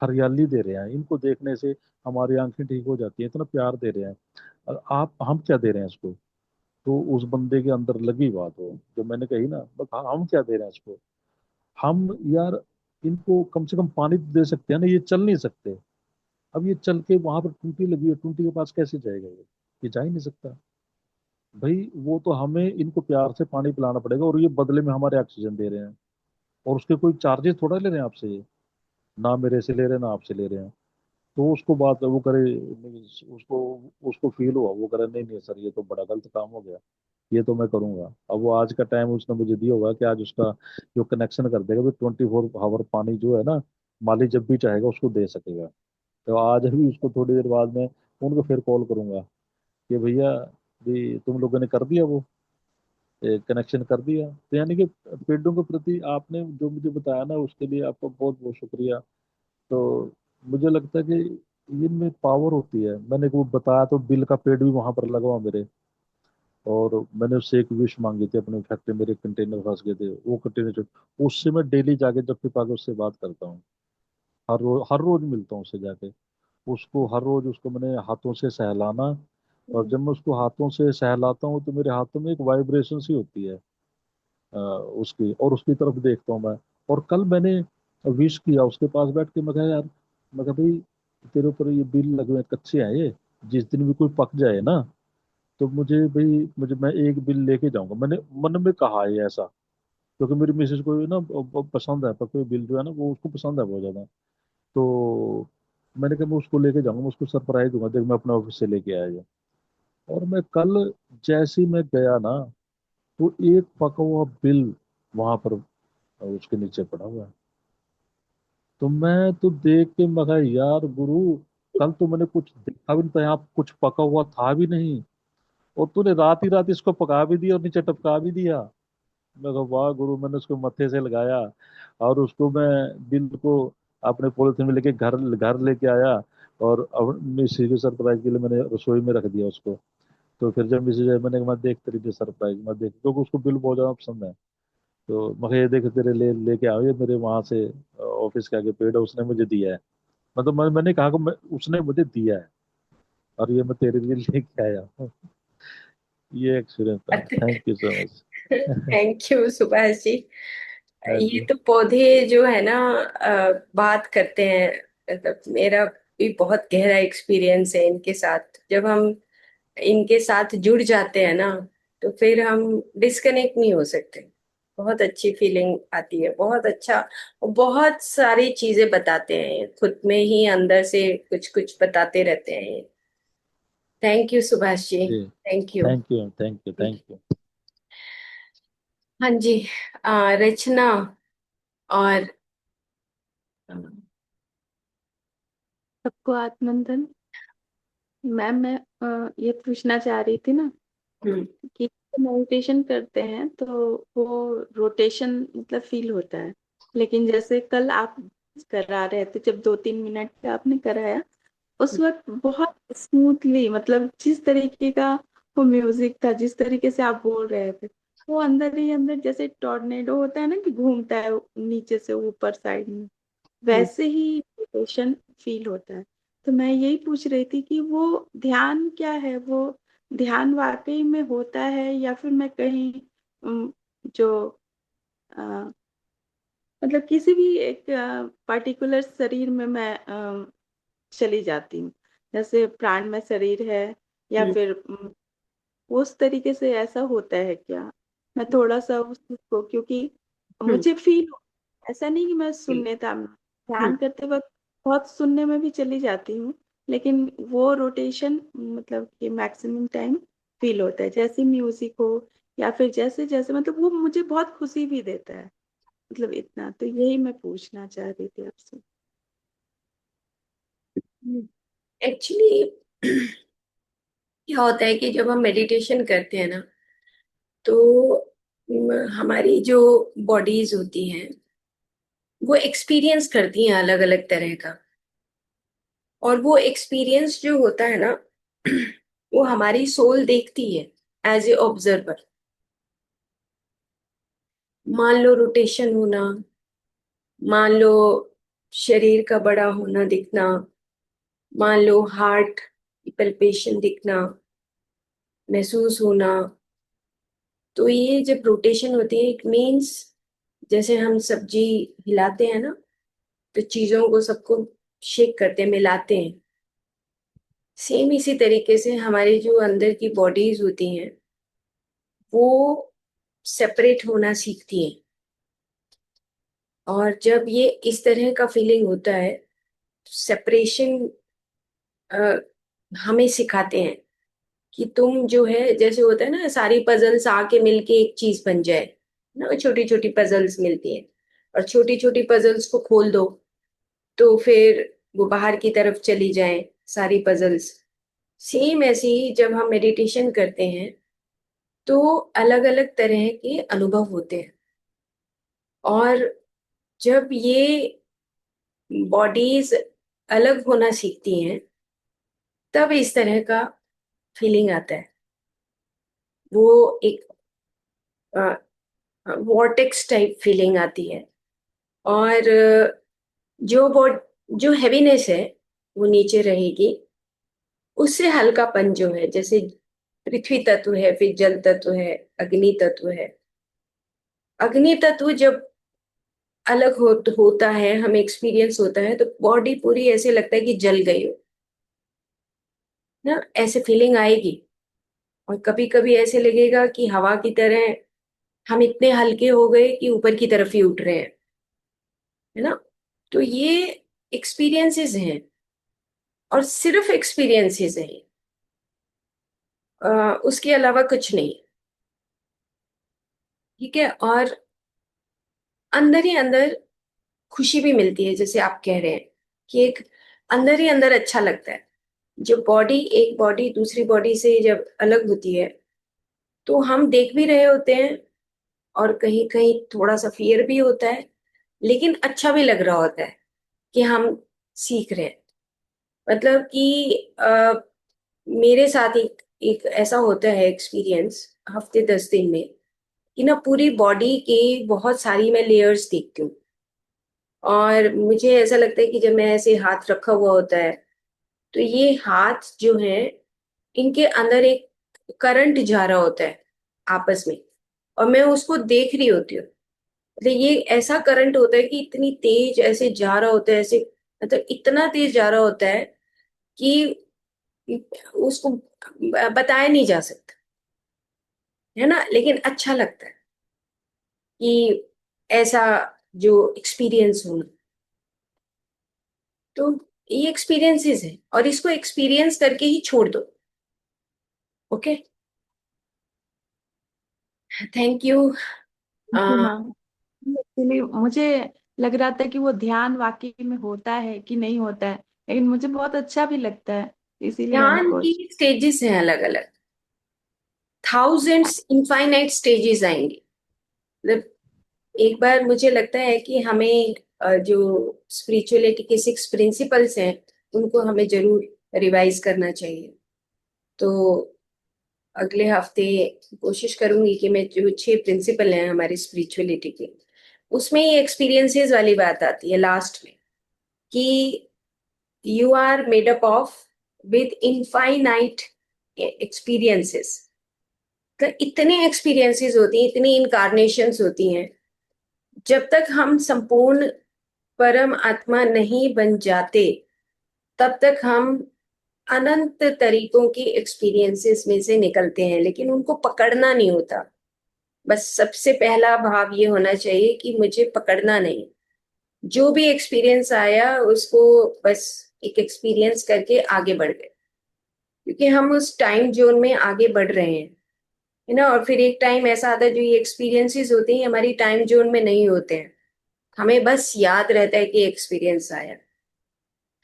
हरियाली दे रहे हैं, इनको देखने से हमारी आंखें ठीक हो जाती हैं, इतना प्यार दे रहे हैं। और आप हम क्या दे रहे हैं इसको? तो उस बंदे के अंदर लगी बात हो जो मैंने कही ना, बस हम क्या दे रहे हैं इसको? हम यार इनको कम से कम पानी तो दे सकते हैं ना, ये चल नहीं सकते। अब ये चल के वहां पर टूटी लगी है, टूटी के पास कैसे जाएगा ये जा ही नहीं सकता। भाई वो तो हमें इनको प्यार से पानी पिलाना पड़ेगा, और ये बदले में हमारे ऑक्सीजन दे रहे हैं, और उसके कोई चार्जेस थोड़ा ले रहे हैं आपसे ये, ना मेरे से ले रहे हैं ना आपसे ले रहे हैं। तो उसको बात वो करे नहीं, उसको उसको फील हुआ, वो करे नहीं नहीं सर, ये तो बड़ा गलत काम हो गया, ये तो मैं करूंगा। अब वो आज का टाइम उसने मुझे दिया होगा कि आज उसका जो कनेक्शन कर देगा, भी 24 आवर पानी जो है ना, माली जब भी चाहेगा उसको दे सकेगा। तो आज भी उसको थोड़ी देर बाद में उनको फिर कॉल करूंगा कि भैया भी तुम लोगों ने कर दिया वो कनेक्शन कर दिया। तो यानी कि पेड़ों के प्रति आपने जो मुझे बताया ना, उसके लिए आपका बहुत बहुत शुक्रिया। तो मुझे लगता है कि इनमें पावर होती है। मैंने वो बताया, तो बिल का पेड़ भी वहां पर लगा हुआ मेरे, और मैंने उससे एक विश मांगी थी अपने फैक्ट्री, मेरे कंटेनर फंस गए थे, वो कंटेनर उससे मैं डेली जाके जब भी पाके उससे बात करता हूँ। हर रोज मिलता हूँ उससे जाके, उसको हर रोज उसको मैंने हाथों से सहलाना। और जब मैं उसको हाथों से सहलाता हूँ, तो मेरे हाथों में एक वाइब्रेशन सी होती है, उसकी, और उसकी तरफ देखता हूँ मैं। और कल मैंने विश किया उसके पास बैठ के, मैं कहा यार, मैं कहा भाई तेरे ऊपर ये बिल लगे हुए हैं, कच्चे हैं ये, जिस दिन भी कोई पक जाए ना तो मुझे भाई, मुझे, मैं एक बिल लेके जाऊंगा। मैंने मन में कहा है ऐसा, क्योंकि मेरी मिसेज को ना पसंद है पके हुए बिल जो है ना, वो उसको पसंद है बहुत ज्यादा। तो मैंने कहा मैं उसको लेके जाऊंगा, मैं उसको सरप्राइज दूंगा, देख मैं अपने ऑफिस से लेके आया ये। और मैं कल जैसे ही मैं गया ना, तो एक पका हुआ बिल वहां पर उसके नीचे पड़ा हुआ है। तो मैं तो देख के मैं कहा यार गुरु, कल तो मैंने कुछ देखा भी नहीं था, यहाँ कुछ पका हुआ था भी नहीं, और तूने रात ही रात इसको पका भी दिया और नीचे टपका भी दिया। मैं कहा वाह गुरु, मैंने उसको मत्थे से लगाया, और उसको मैं बिल को अपने पॉलिथीन में लेके घर घर लेके आया, और अब मिसेज के सरप्राइज के लिए मैंने रसोई में रख दिया उसको। तो फिर जब मिसेज आई, मैंने कहा मैं देख तेरी सरप्राइज, मैं देख, क्योंकि उसको बिल बहुत ज्यादा पसंद है। तो मैं कहा, ये देख तेरे लेके आओ, ये मेरे वहां से ऑफिस के आगे पेड़ है, उसने मुझे दिया है। मतलब मैंने कहा कि उसने मुझे दिया है, और ये मैं तेरे लिए लेके आया हूँ। ये एक्सपीरियंस था। Thank you so much. Thank you Subhash ji. हाँ ये जी। तो पौधे जो है ना, बात करते हैं। मतलब मेरा भी बहुत गहरा एक्सपीरियंस है इनके साथ। जब हम इनके साथ जुड़ जाते हैं ना, तो फिर हम डिस्कनेक्ट नहीं हो सकते। बहुत अच्छी फीलिंग आती है, बहुत अच्छा। और बहुत सारी चीजें बताते हैं, खुद में ही अंदर से कुछ कुछ बताते रहते हैं। Thank you Subhash ji. जी। Thank you. Thank you, thank you, thank you. हाँ जी। रचना और सबको आत्मंथन। मैम मैं ये पूछना चाह रही थी ना हम्म, कि मेडिटेशन करते हैं तो वो रोटेशन मतलब फील होता है, लेकिन जैसे कल आप करा रहे थे, जब 2-3 मिनट का आपने कराया, उस वक्त बहुत स्मूथली, मतलब जिस तरीके का वो म्यूजिक था, जिस तरीके से आप बोल रहे थे, वो अंदर ही अंदर जैसे टॉर्नेडो होता है ना कि घूमता है नीचे से ऊपर साइड में, हम्म, वैसे ही रोटेशन फील होता है। तो मैं यही पूछ रही थी कि वो ध्यान क्या है, वो ध्यान वाकई में होता है या फिर मैं कहीं जो मतलब किसी भी एक पर्टिकुलर शरीर में मैं चली जाती हूँ, जैसे प्राण में शरीर है, या हम्म, फिर उस तरीके से ऐसा होता है क्या? मैं थोड़ा सा उस चीज को, क्योंकि हम्म, मुझे फील, ऐसा नहीं कि मैं हम्म, सुनने था, हम्म। ध्यान करते वक्त बहुत सुनने में भी चली जाती हूँ, लेकिन वो रोटेशन मतलब कि मैक्सिमम टाइम फील होता है, जैसे म्यूजिक हो या फिर जैसे जैसे, मतलब वो मुझे बहुत खुशी भी देता है, मतलब इतना। तो यही मैं पूछना चाह रही थी आपसे। एक्चुअली क्या होता है कि जब हम मेडिटेशन करते हैं ना, तो हमारी जो बॉडीज होती हैं वो एक्सपीरियंस करती हैं अलग अलग तरह का। और वो एक्सपीरियंस जो होता है ना, वो हमारी सोल देखती है एज ए ऑब्जर्वर। मान लो रोटेशन होना, मान लो शरीर का बड़ा होना दिखना, मान लो हार्ट पल्पेशन दिखना, महसूस होना। तो ये जब रोटेशन होती है, इट मीन्स जैसे हम सब्जी हिलाते हैं ना, तो चीजों को सबको शेक करते हैं, मिलाते हैं। सेम इसी तरीके से हमारी जो अंदर की बॉडीज होती हैं, वो सेपरेट होना सीखती हैं। और जब ये इस तरह का फीलिंग होता है, सेपरेशन हमें सिखाते हैं कि तुम जो है, जैसे होता है ना, सारी पजल्स आके मिलके एक चीज बन जाए ना, छोटी छोटी पजल्स मिलती हैं, और छोटी छोटी पजल्स को खोल दो तो फिर वो बाहर की तरफ चली जाए सारी पजल्स। सेम ऐसे ही जब हम मेडिटेशन करते हैं, तो अलग अलग तरह के अनुभव होते हैं। और जब ये बॉडीज अलग होना सीखती हैं, तब इस तरह का फीलिंग आता है। वो एक वॉर्टेक्स टाइप फीलिंग आती है। और जो बॉड जो हैवीनेस है वो नीचे रहेगी। उससे हल्कापन जो है, जैसे पृथ्वी तत्व है, फिर जल तत्व है, अग्नि तत्व है, अग्नि तत्व जब अलग होता है, हमें एक्सपीरियंस होता है, तो बॉडी पूरी ऐसे लगता है कि जल गई हो ना, ऐसे फीलिंग आएगी। और कभी कभी ऐसे लगेगा कि हवा की तरह हम इतने हल्के हो गए कि ऊपर की तरफ ही उठ रहे हैं, है ना। तो ये एक्सपीरियंसेस हैं, और सिर्फ एक्सपीरियंसेस हैं, उसके अलावा कुछ नहीं। ठीक है। और अंदर ही अंदर खुशी भी मिलती है, जैसे आप कह रहे हैं कि एक अंदर ही अंदर अच्छा लगता है। जब बॉडी, एक बॉडी दूसरी बॉडी से जब अलग होती है, तो हम देख भी रहे होते हैं, और कहीं कहीं थोड़ा सा फियर भी होता है, लेकिन अच्छा भी लग रहा होता है कि हम सीख रहे हैं। मतलब कि मेरे साथ एक ऐसा होता है एक्सपीरियंस, हफ्ते 10 दिन में, कि ना पूरी बॉडी के बहुत सारी मैं लेयर्स देखती हूँ। और मुझे ऐसा लगता है कि जब मैं ऐसे हाथ रखा हुआ होता है, तो ये हाथ जो है, इनके अंदर एक करंट जा रहा होता है आपस में, और मैं उसको देख रही होती हूँ। मतलब ये ऐसा करंट होता है कि इतनी तेज ऐसे जा रहा होता है, ऐसे मतलब इतना तेज जा रहा होता है कि उसको बताया नहीं जा सकता, है ना। लेकिन अच्छा लगता है कि ऐसा जो एक्सपीरियंस हो। तो ये एक्सपीरियंसेस है, और इसको एक्सपीरियंस करके ही छोड़ दो। ओके। Thank you. जी मैम। एक्चुअली मुझे लग रहा था कि वो ध्यान वाकई में होता है कि नहीं होता है, लेकिन मुझे बहुत अच्छा भी लगता है, इसीलिए मैंने ध्यान की क्वेश्चन। स्टेजेस हैं अलग अलग, थाउजेंड्स इनफाइनाइट स्टेजेस आएंगे। मतलब एक बार मुझे लगता है कि हमें जो स्पिरिचुअलिटी के 6 प्रिंसिपल्स हैं, उनको हमें जरूर रिवाइज करना चाहिए। तो अगले हफ्ते कोशिश करूंगी कि मैं जो 6 प्रिंसिपल हैं हमारी स्पिरिचुअलिटी के, उसमें ये एक्सपीरियंसेस वाली बात आती है लास्ट में, कि you are made up of with infinite experiences. तो इतने एक्सपीरियंसेस होती हैं, इतनी इनकारनेशंस होती हैं, जब तक हम संपूर्ण परम आत्मा नहीं बन जाते, तब तक हम अनंत तरीकों की एक्सपीरियंसेस में से निकलते हैं, लेकिन उनको पकड़ना नहीं होता। बस सबसे पहला भाव ये होना चाहिए कि मुझे पकड़ना नहीं, जो भी एक्सपीरियंस आया उसको बस एक एक्सपीरियंस करके आगे बढ़ गए, क्योंकि हम उस टाइम जोन में आगे बढ़ रहे हैं, है ना। और फिर एक टाइम ऐसा आता है, जो ये एक्सपीरियंसेस होते हैं हमारी टाइम जोन में नहीं होते हैं, हमें बस याद रहता है कि एक्सपीरियंस आया,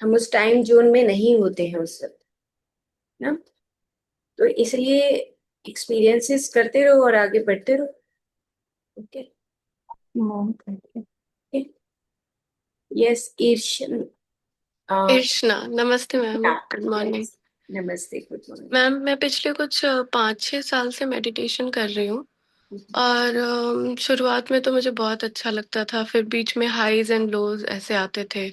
हम उस टाइम जोन में नहीं होते हैं उस वक्त ना। तो इसलिए एक्सपीरियंसेस करते रहो और आगे बढ़ते रहो। Okay. Ma'am thank you. Yes ईर्ष्या। इर्शना, नमस्ते मैम, गुड मॉर्निंग। यस, नमस्ते, गुड मॉर्निंग। मैम मैं पिछले कुछ 5-6 साल से मेडिटेशन कर रही हूँ। और शुरुआत में तो मुझे बहुत अच्छा लगता था, फिर बीच में हाईज एंड लोज ऐसे आते थे।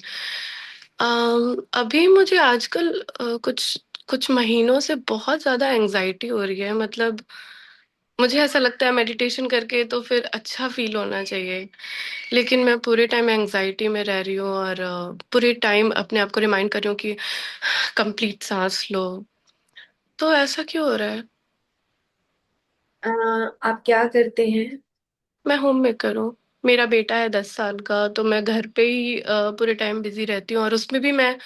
अभी मुझे आजकल कुछ कुछ महीनों से बहुत ज्यादा एंजाइटी हो रही है। मतलब मुझे ऐसा लगता है मेडिटेशन करके तो फिर अच्छा फील होना चाहिए, लेकिन मैं पूरे टाइम एंजाइटी में रह रही हूँ, और पूरे टाइम अपने आप को रिमाइंड कर रही हूँ कि कंप्लीट सांस लो। तो ऐसा क्यों हो रहा है? आप क्या करते हैं? मैं होम मेकर हूँ। मेरा बेटा है 10 साल का, तो मैं घर पे ही पूरे टाइम बिजी रहती हूँ, और उसमें भी मैं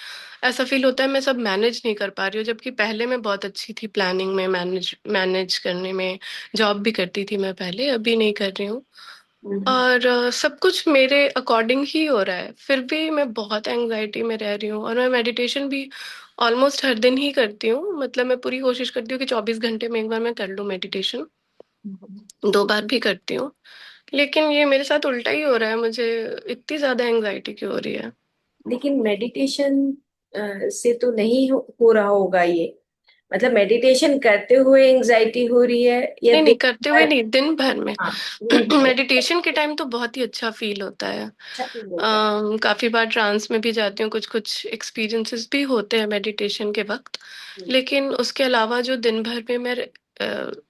ऐसा फील होता है मैं सब मैनेज नहीं कर पा रही हूँ, जबकि पहले मैं बहुत अच्छी थी प्लानिंग में, मैनेज मैनेज करने में। जॉब भी करती थी मैं पहले, अभी नहीं कर रही हूँ। और सब कुछ मेरे अकॉर्डिंग ही हो रहा है, फिर भी मैं बहुत एंजाइटी में रह रही हूँ। और मैं मेडिटेशन भी ऑलमोस्ट हर दिन ही करती हूँ। मतलब मैं पूरी कोशिश करती हूँ कि 24 घंटे में एक बार मैं कर लूँ मेडिटेशन, 2 बार भी करती हूँ। लेकिन ये मेरे साथ उल्टा ही हो रहा है, मुझे इतनी ज्यादा एंजाइटी क्यों हो रही है? लेकिन मेडिटेशन से तो नहीं हो रहा होगा ये। मतलब मेडिटेशन करते हुए एंजाइटी हो रही है, या नहीं नहीं, दिन करते हुए भर? नहीं, दिन भर में। हाँ, दिन भर मेडिटेशन के टाइम तो बहुत ही अच्छा फील होता है। अच्छा फील होता है। काफी बार ट्रांस में भी जाती हूँ, कुछ कुछ एक्सपीरियंसेस भी होते हैं मेडिटेशन के वक्त। लेकिन उसके अलावा जो दिन भर में मैं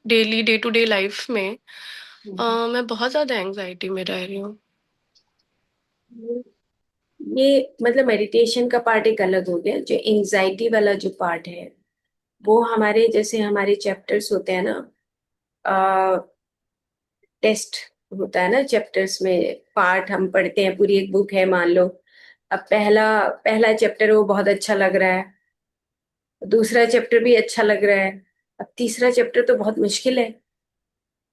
daily day to day life में मैं बहुत ज्यादा एंजाइटी में रह रही हूँ। ये मतलब मेडिटेशन का पार्ट एक अलग हो गया। जो एंजाइटी वाला जो पार्ट है वो हमारे जैसे हमारे चैप्टर्स होते हैं ना, टेस्ट होता है ना चैप्टर्स में, पार्ट हम पढ़ते हैं, पूरी एक बुक है मान लो। अब पहला पहला चैप्टर वो बहुत अच्छा लग रहा है, दूसरा चैप्टर भी अच्छा लग रहा है, अब तीसरा चैप्टर तो बहुत मुश्किल है।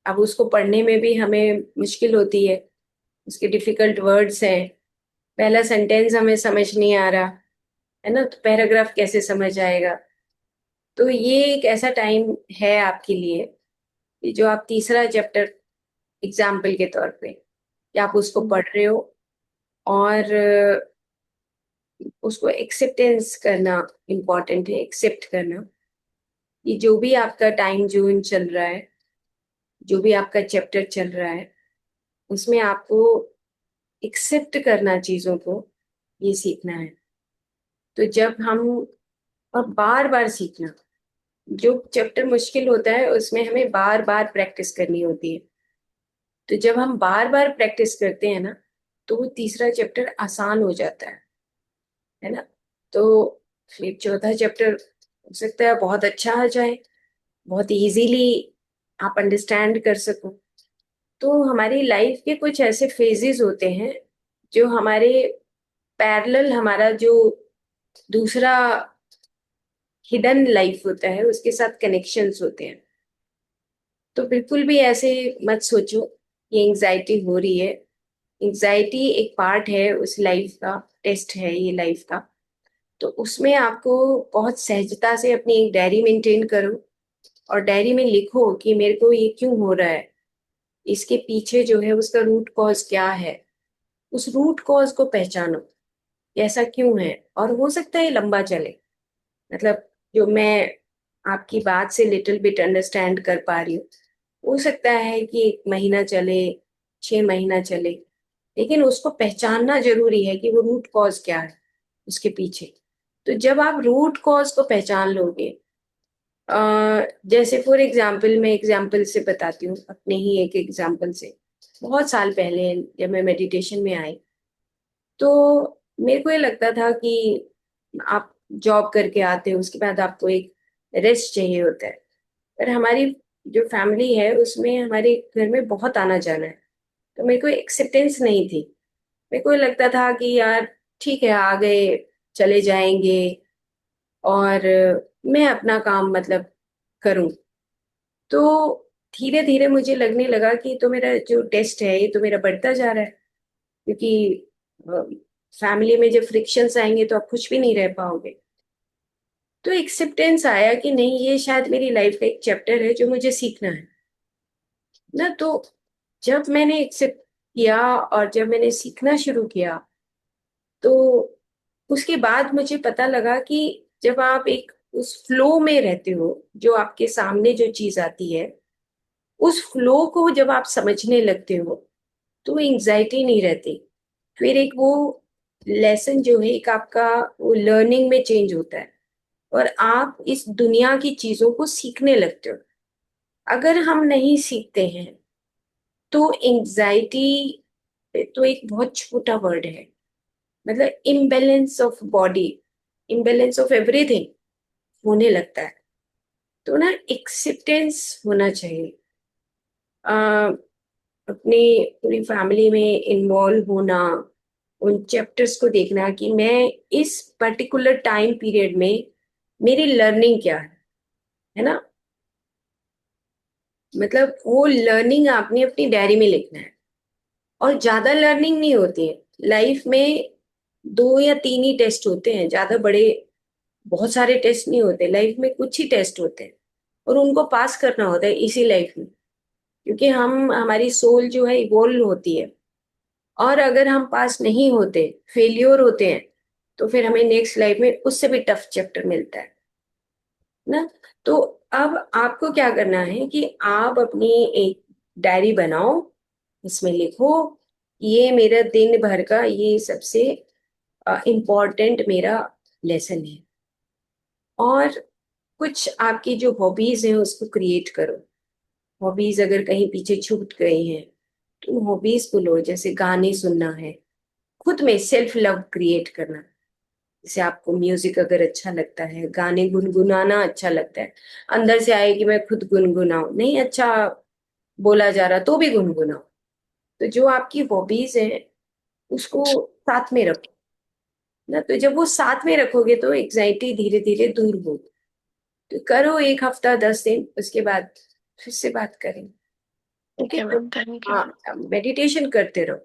अब उसको पढ़ने में भी हमें मुश्किल होती है, उसके डिफिकल्ट वर्ड्स हैं, पहला सेंटेंस हमें समझ नहीं आ रहा है ना, तो पैराग्राफ कैसे समझ आएगा। तो ये एक ऐसा टाइम है आपके लिए कि जो आप तीसरा चैप्टर एग्जाम्पल के तौर पे कि आप उसको पढ़ रहे हो, और उसको एक्सेप्टेंस करना इम्पोर्टेंट है, एक्सेप्ट करना कि जो भी आपका टाइम जोन चल रहा है, जो भी आपका चैप्टर चल रहा है, उसमें आपको एक्सेप्ट करना चीजों को, ये सीखना है। तो जब हम, और बार बार सीखना, जो चैप्टर मुश्किल होता है उसमें हमें बार बार प्रैक्टिस करनी होती है। तो जब हम बार बार प्रैक्टिस करते हैं ना, तो वो तीसरा चैप्टर आसान हो जाता है ना। तो फिर चौथा चैप्टर हो सकता है बहुत अच्छा आ जाए, बहुत इजीली आप अंडरस्टैंड कर सको। तो हमारी लाइफ के कुछ ऐसे फेजेस होते हैं जो हमारे पैरेलल, हमारा जो दूसरा हिडन लाइफ होता है उसके साथ कनेक्शंस होते हैं। तो बिल्कुल भी ऐसे मत सोचो ये एंजाइटी हो रही है। एंजाइटी एक पार्ट है उस लाइफ का, टेस्ट है ये लाइफ का। तो उसमें आपको बहुत सहजता से अपनी एक डायरी मेंटेन करो, और डायरी में लिखो कि मेरे को ये क्यों हो रहा है, इसके पीछे जो है उसका रूट कॉज क्या है। उस रूट कॉज को पहचानो कि ऐसा क्यों है, और हो सकता है ये लंबा चले। मतलब जो मैं आपकी बात से लिटिल बिट अंडरस्टैंड कर पा रही हूँ, हो सकता है कि 1 महीना चले, 6 महीना चले, लेकिन उसको पहचानना जरूरी है कि वो रूट कॉज क्या है उसके पीछे। तो जब आप रूट कॉज को पहचान लोगे, जैसे फॉर एग्जाम्पल, मैं एग्जाम्पल से बताती हूँ, अपने ही एक एग्जाम्पल से। बहुत साल पहले जब मैं मेडिटेशन में आई, तो मेरे को ये लगता था कि आप जॉब करके आते हो, उसके बाद आपको एक रेस्ट चाहिए होता है। पर हमारी जो फैमिली है उसमें हमारे घर में बहुत आना जाना है, तो मेरे को एक्सेप्टेंस नहीं थी। मेरे को लगता था कि यार ठीक है, आ गए, चले जाएंगे, और मैं अपना काम मतलब करूं। तो धीरे धीरे मुझे लगने लगा कि तो मेरा जो टेस्ट है ये तो मेरा बढ़ता जा रहा है, क्योंकि फैमिली में जब फ्रिक्शंस आएंगे तो आप कुछ भी नहीं रह पाओगे। तो एक्सेप्टेंस आया कि नहीं, ये शायद मेरी लाइफ का एक चैप्टर है जो मुझे सीखना है ना। तो जब मैंने एक्सेप्ट किया और जब मैंने सीखना शुरू किया, तो उसके बाद मुझे पता लगा कि जब आप एक उस फ्लो में रहते हो, जो आपके सामने जो चीज आती है उस फ्लो को जब आप समझने लगते हो, तो एंजाइटी नहीं रहती। फिर एक वो लेसन जो है, एक आपका वो लर्निंग में चेंज होता है, और आप इस दुनिया की चीजों को सीखने लगते हो। अगर हम नहीं सीखते हैं तो एंजाइटी तो एक बहुत छोटा वर्ड है, मतलब imbalance of body, imbalance of everything होने लगता है। तो ना एक्सेप्टेंस होना चाहिए। आ, अपनी पूरी फैमिली में इन्वॉल्व होना, उन चैप्टर्स को देखना कि मैं इस पर्टिकुलर टाइम पीरियड में मेरी लर्निंग क्या है ना। मतलब वो लर्निंग आपने अपनी डायरी में लिखना है, और ज्यादा लर्निंग नहीं होती है लाइफ में। 2 या 3 ही टेस्ट होते हैं, ज्यादा बड़े बहुत सारे टेस्ट नहीं होते लाइफ में, कुछ ही टेस्ट होते हैं, और उनको पास करना होता है इसी लाइफ में। क्योंकि हम, हमारी सोल जो है इवोल्व होती है, और अगर हम पास नहीं होते, फेलियर होते हैं, तो फिर हमें नेक्स्ट लाइफ में उससे भी टफ चैप्टर मिलता है ना। तो अब आपको क्या करना है कि आप अपनी एक डायरी बनाओ, इसमें लिखो ये मेरा दिन भर का ये सबसे इम्पोर्टेंट मेरा लेसन है, और कुछ आपकी जो हॉबीज हैं उसको क्रिएट करो। हॉबीज अगर कहीं पीछे छूट गई हैं तो हॉबीज को लो, जैसे गाने सुनना है, खुद में सेल्फ लव क्रिएट करना। जैसे आपको म्यूजिक अगर अच्छा लगता है, गाने गुनगुनाना अच्छा लगता है, अंदर से आए कि मैं खुद गुनगुनाऊं, नहीं अच्छा बोला जा रहा तो भी गुनगुनाओ। तो जो आपकी हॉबीज है उसको साथ में रखो ना, तो जब वो साथ में रखोगे तो एग्जाइटी धीरे धीरे दूर होगी। तो करो 1 हफ्ता 10 दिन, उसके बाद फिर से बात करें। ठीक ओके, है तो मैम, थैंक यू। हाँ, मेडिटेशन करते रहो।